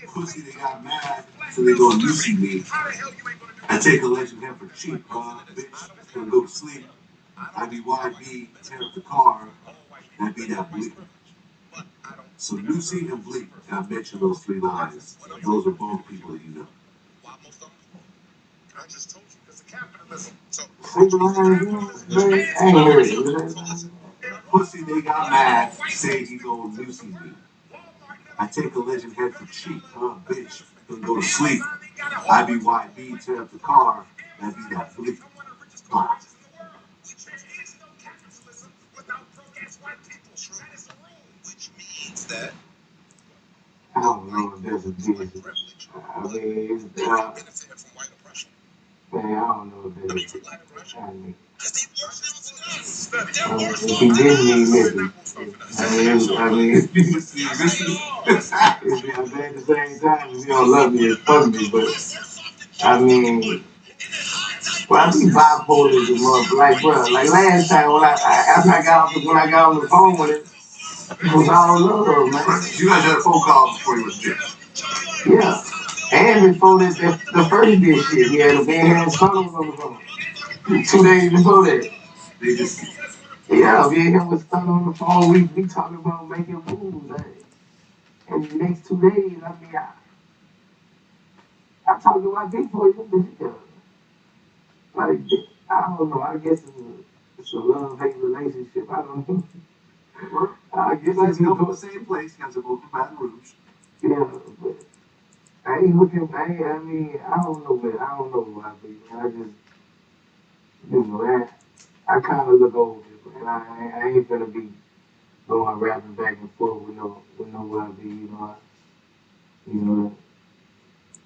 "Pussy, they got mad, so they go Lucy me. I take a legend head for cheap, bitch. Gonna go to sleep. I be YB, tear up the car, and I be that bleep." So Lucy and Bleak, I mentioned those 3 lines. Those are both people that you know. I just told you because of capitalism. So Pussy, they got mad, say he go Lucy me. I take a legend head for cheap, bitch. Gonna go to sleep. I be YB, tear up the car, and I be that Bleak. Which means that I don't know if there's a difference. I mean, benefit from white oppression. man, I don't know if there's From black oppression. I mean, Because they worse than us. if he didn't mean maybe. I mean, at the same time, if you don't love me, it's fun me, but I mean, well, I be bipolar as a mother, like, bro, like last time after I got on the phone with it, it was all love, man. You guys had a phone call before you went to jail. Yeah. And before that, the first big shit, we had tunnels on the phone. 2 days before that. They just, Yeah, me and him was stuck on the phone. We talking about making moves. And the next 2 days, I mean, I talked to my big boy. Like, I don't know. I guess it's a love-hate relationship. I don't know. I guess you guys it's come from the same place. You guys are both from Baton Rouge. Yeah, but I ain't looking. I mean, I don't know, man. I don't know why, man. I just, I kind of look over it, and I ain't gonna be going rapping back and forth with no YB,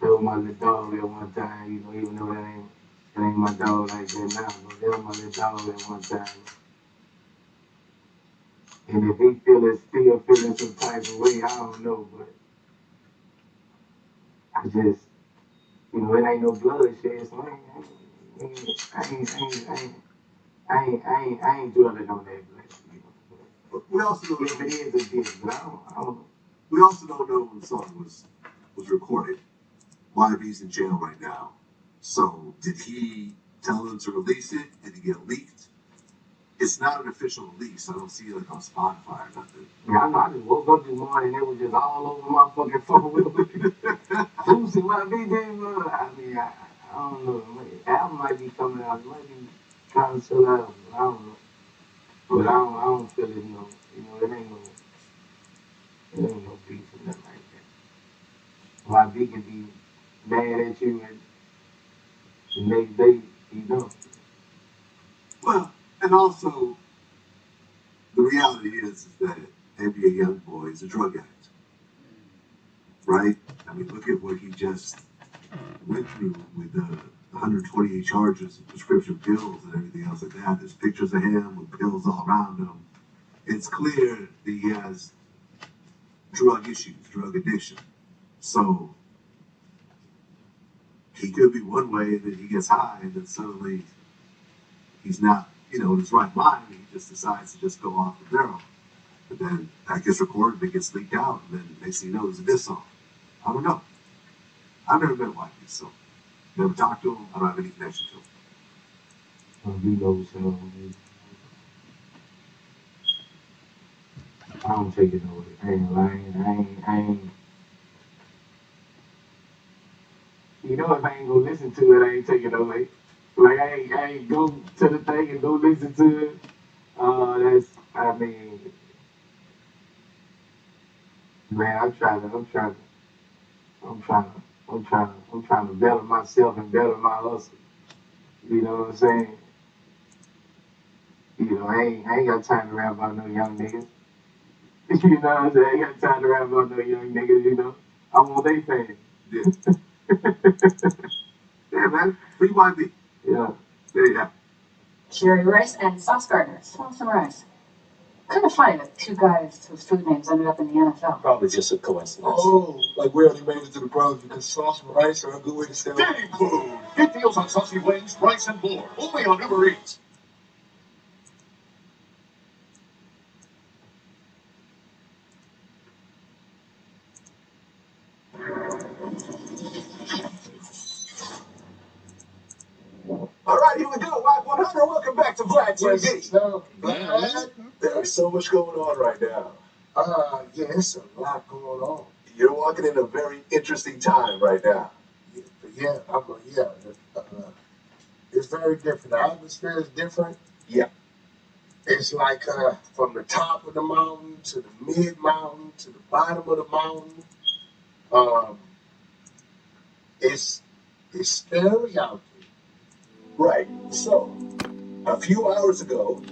that was my little dog at one time, even though that ain't my dog like that now, but that was my little dog at one time. And if he still feeling some type of way, I don't know, but I just, it ain't no bloodshed, so I ain't dwelling on that. We also don't If know. it is, it is, but I don't know. We also don't know when the song was recorded. YB's in jail right now. So did he tell them to release it? Did it get leaked? It's not an official release. I don't see it like on Spotify or nothing. Yeah, I know. I just woke up this morning and it was just all over my fucking phone. Lucy, my big name. I mean, I don't know. The album might be coming out. It might be trying to sell out. I don't know. But I don't feel it. It ain't no beef or nothing like that. YB can be mad at you and the next day he don't. Well, and also, the reality is that NBA Youngboy is a drug addict. Right? I mean, look at what he just went through with 128 charges of prescription pills and everything else like that. There's pictures of him with pills all around him. it's clear that he has drug issues, drug addiction. So he could be one way, and then he gets high, and then suddenly he's not, in his right mind. And he just decides to just go off the barrel. And then that gets recorded, it gets leaked out, and then next thing you know, there's a diss song. I don't know. I've never met White Beast, so never talked to him. I don't have any connection to him. You know, so I don't take it no way. I ain't. You know, if I ain't gonna listen to it, I ain't taking it away. Like I ain't go to the thing and go listen to it. Man, I'm trying to better myself and better my hustle. You know what I'm saying? I ain't got time to rap about no young niggas. You know what I'm saying? I ain't got time to rap about no young niggas, I want they fans. Yeah, man. Free YB. Yeah. There you go. Jerry Rice and Sauce Gardner. Sauce and Rice. Kind of funny that two guys whose food names ended up in the NFL. Probably just a coincidence. Oh, like we only made it to the pros because sauce and rice are a good way to sell. Day food. Get deals on saucy wings, rice, and more. Only on Uber Eats. All right, here we go. Live 100. Welcome back to Black TV. So, Vlad, There's so much going on right now. yeah, it's a lot going on. You're walking in a very interesting time right now. Yeah, it's very different. The atmosphere is different. Yeah. It's like from the top of the mountain to the mid mountain to the bottom of the mountain. It's scary out there. Right. So, a few hours ago,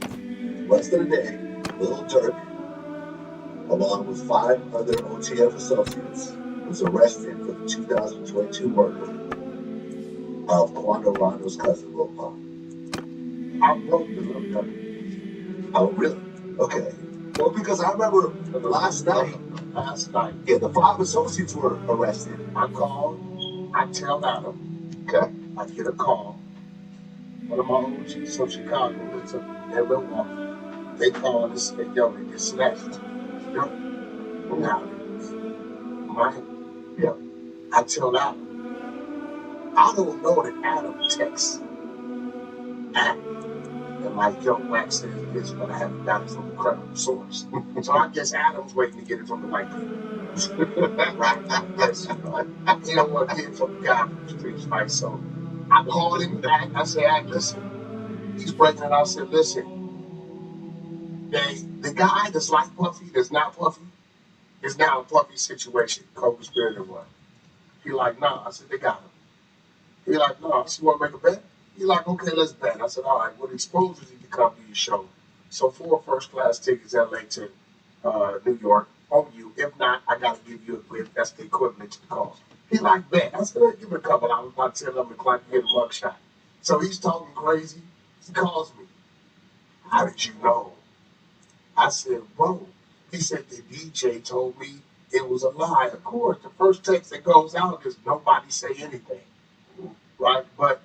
less than a day, Lil Durk, along with 5 other OTF associates, was arrested for the 2022 murder of Quando Rondo's cousin, Lil Pump. I broke the Lil Durk. Oh, really? Okay. Well, because I remember last night, yeah, the 5 associates were arrested. I called, I tell Adam, Okay. I get a call. One of my OGs from Chicago lives up in Milwaukee. They called and said, yo, they just snatched. Yo, now, Mike, Yeah. I tell Adam, I don't know that Adam texts Adam. And like, yo, Wax says this, but I haven't got it from a credible source. So I guess Adam's waiting to get it from the white people. Right? Yes, he don't want to get it from the guy from the streets, right? So I called him back. I said, hey, listen. He's breaking it. I said, listen. The guy that's like Puffy, that's not Puffy, is now a Puffy situation, co-conspirator one. He like, nah. I said, they got him. He like, no. I said, you want to make a bet? He like, okay, let's bet. I said, all right, what exposes you to come to your show? So 4 first-class tickets LA to New York on you. If not, I got to give you a gift. That's the equivalent to the cost. He like, bet. I said, give me a couple hours. About 10 11 o'clock, you get a mugshot. So he's talking crazy. He calls me. How did you know? I said, bro. He said, the DJ told me it was a lie. Of course, the first text that goes out is nobody say anything. Right? But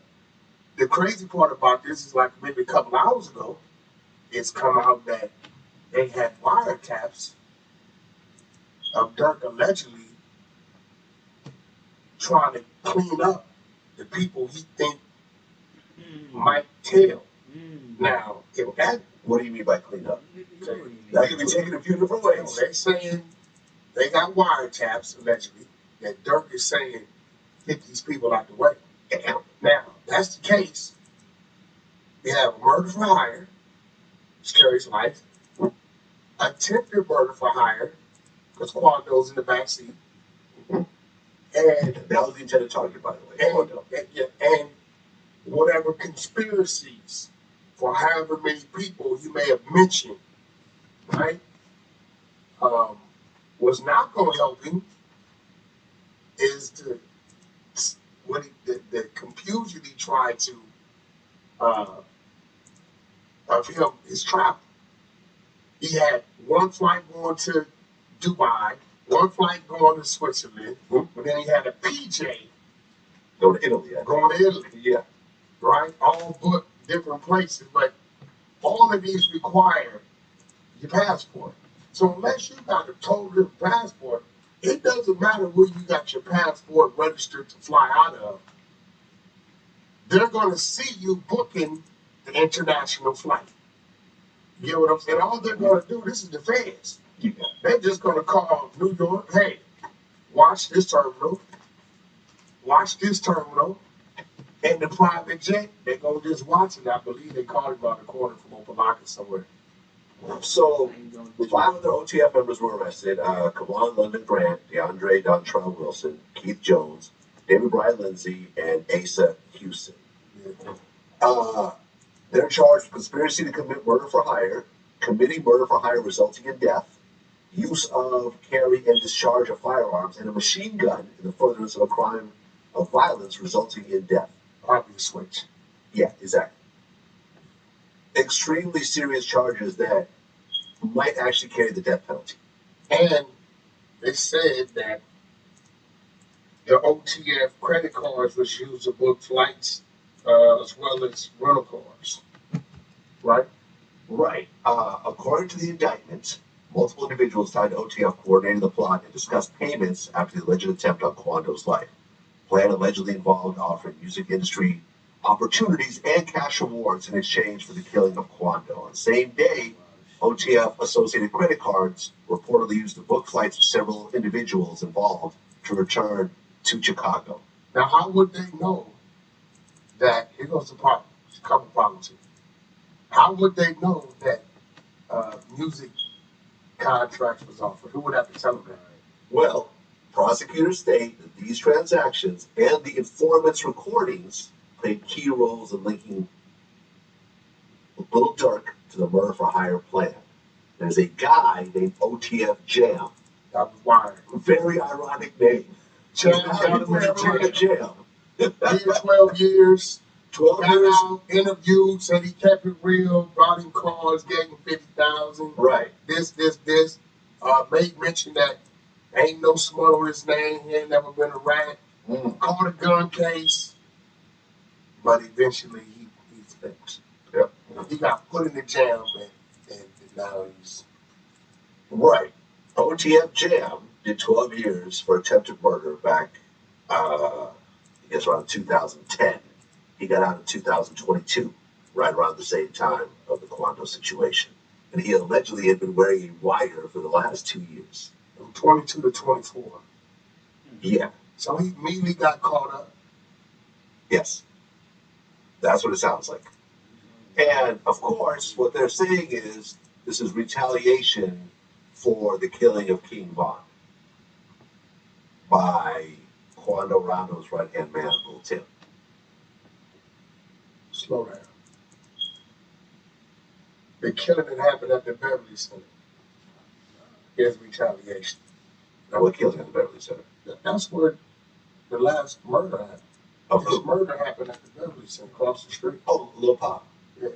the crazy part about this is like maybe a couple hours ago, it's come out that they had wiretaps of Dirk allegedly trying to clean up the people he think might tell. Now, if that, What do you mean by clean up? That could be taken a few different ways. They're saying they got wiretaps allegedly that Dirk is saying get these people out the way. Now, if that's the case. We have a murder for hire, which carries life. Attempted murder for hire, because Quando's in the backseat. And that was the intended target, by the way. And whatever conspiracies for however many people you may have mentioned, right, was not going to help him is the confusion he tried to of him, his travel. He had one flight going to Dubai, one flight going to Switzerland, but then he had a PJ Going to Italy. going to Italy. Yeah. Right? All booked different places, but all of these require your passport. So unless you got a total different passport, it doesn't matter where you got your passport registered to fly out of. They're going to see you booking the international flight. You get what I'm saying? All they're going to do, this is the feds. Yeah. They're just going to call New York, hey, watch this terminal, and the private jet, they're going to just watch it. I believe they called him out the corner from Opelika somewhere. So, 5 other OTF members were arrested. Kawan London Grant, DeAndre Dontrell Wilson, Keith Jones, David Brian Lindsay, and Asa Houston. They're charged with conspiracy to commit murder for hire, committing murder for hire resulting in death, use of, carry, and discharge of firearms, and a machine gun in the furtherance of a crime of violence resulting in death. Obvious switch. Yeah, exactly. Extremely serious charges that might actually carry the death penalty. And they said that the OTF credit cards was used to book flights as well as rental cars. Right? Right. According to the indictment, multiple individuals tied to OTF coordinated the plot and discussed payments after the alleged attempt on Kwando's life. Plan allegedly involved offering music industry opportunities and cash rewards in exchange for the killing of Kwando. On the same day, OTF associated credit cards reportedly used to book flights of several individuals involved to return to Chicago. Now, how would they know that? Here goes the problem. There's a couple problems here. How would they know that music contracts was offered? Who would have to tell them that? Well, prosecutors state that these transactions and the informant's recordings played key roles in linking Little Dirk to the murder for hire plan. There's a guy named OTF Jam. That was wired. Very ironic name. Jam got him in Jam. 12 years. 12 got years. Out, interviewed, said he kept it real, brought him cars, gave him 50,000. Right. This. Made mention that ain't no smut on his name. He ain't never been a rat. Caught a gun case. But eventually he's fixed. Yep. He got put in the jail, and now he's... Right. OTF Jam did 12 years for attempted murder back, I guess around 2010. He got out in 2022, right around the same time of the Kwando situation. And he allegedly had been wearing a wire for the last 2 years. From 22 to 24. Yeah. So he immediately got caught up. Yes. That's what it sounds like. And, of course, what they're saying is this is retaliation for the killing of King Von by Kwando Rondo's right-hand man, Lil Tim. Slow down. The killing that happened at the Beverly Center is retaliation. Now, what killing at the Beverly Center? That's where the last murder happened. Of This who? murder happened at the Beverly Center across the street. Oh, Lil Pop. Yeah.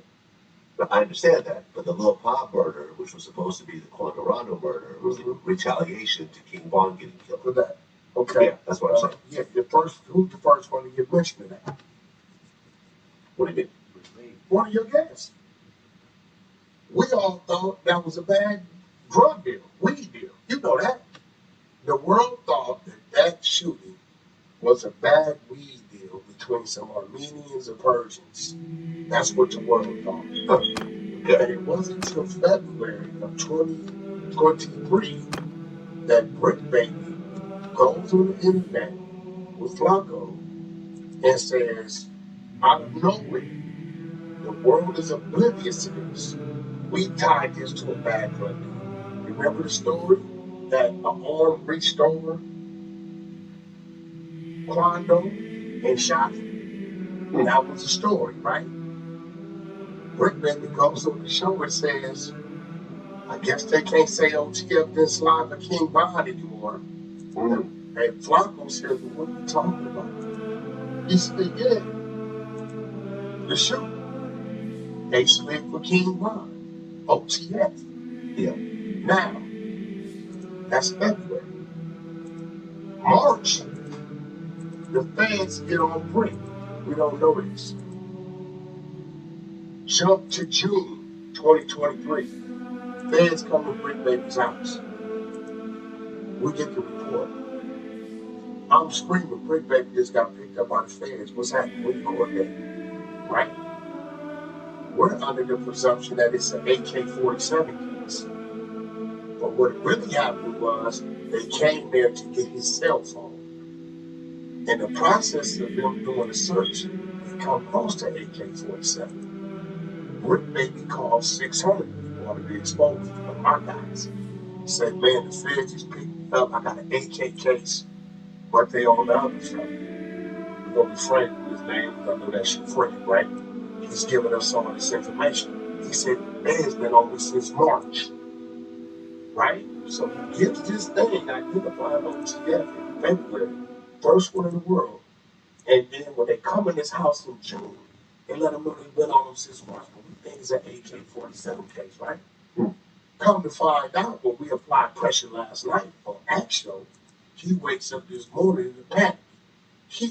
But I understand that. But the Lil Pop murder, which was supposed to be the Kwando Rondo murder, was in retaliation to King Von getting killed. For that. Okay. Yeah, that's what I'm saying. Yeah, who's the first one to get mentioned in that? What do you mean? One of your guests. We all thought that was a bad drug deal, weed deal. You know that. The world thought that shooting was a bad weed deal between some Armenians and Persians. That's what the world thought. And it wasn't until February of 2023 that Brick Baby goes on the internet with Flacco and says, out of nowhere, the world is oblivious to this. We tied this to a bad drug deal. Remember the story that an arm reached over Kwando and shot him? That was the story, right? Brick Baby goes on the show and says, I guess they can't say OTF didn't slide for King Von anymore. And Flacco says, well, what are you talking about? He said, yeah, the shoot. They slid for King Von. OTF. Yeah. Now, that's February. March, the feds get on brick. We don't know this. Jump to June 2023. Feds come to Brick Baby's house. We get the report. I'm screaming, Brick Baby just got picked up by the feds. What's happening? What the court date? Right? We're under the presumption that it's an AK-47 case. But what really happened was they came there to get his cell phone. In the process of them doing a search, they come across the AK-47. Brick Baby called 600, one of the exposed of my guys. Said, man, the feds just picked me up. I got an AK case, but they on the other stuff. We're going to be frank with his name. We're going to know that's your friend, right? He's giving us all this information. He said, the man's been on this since March, right? So he gives this thing identified on TF in February, first one in the world. And then when they come in his house in June, they let him know they've been on him since March. But we think it's an AK-47 case, right? Come to find out, when we applied pressure last night on Action, he wakes up this morning in the panic. He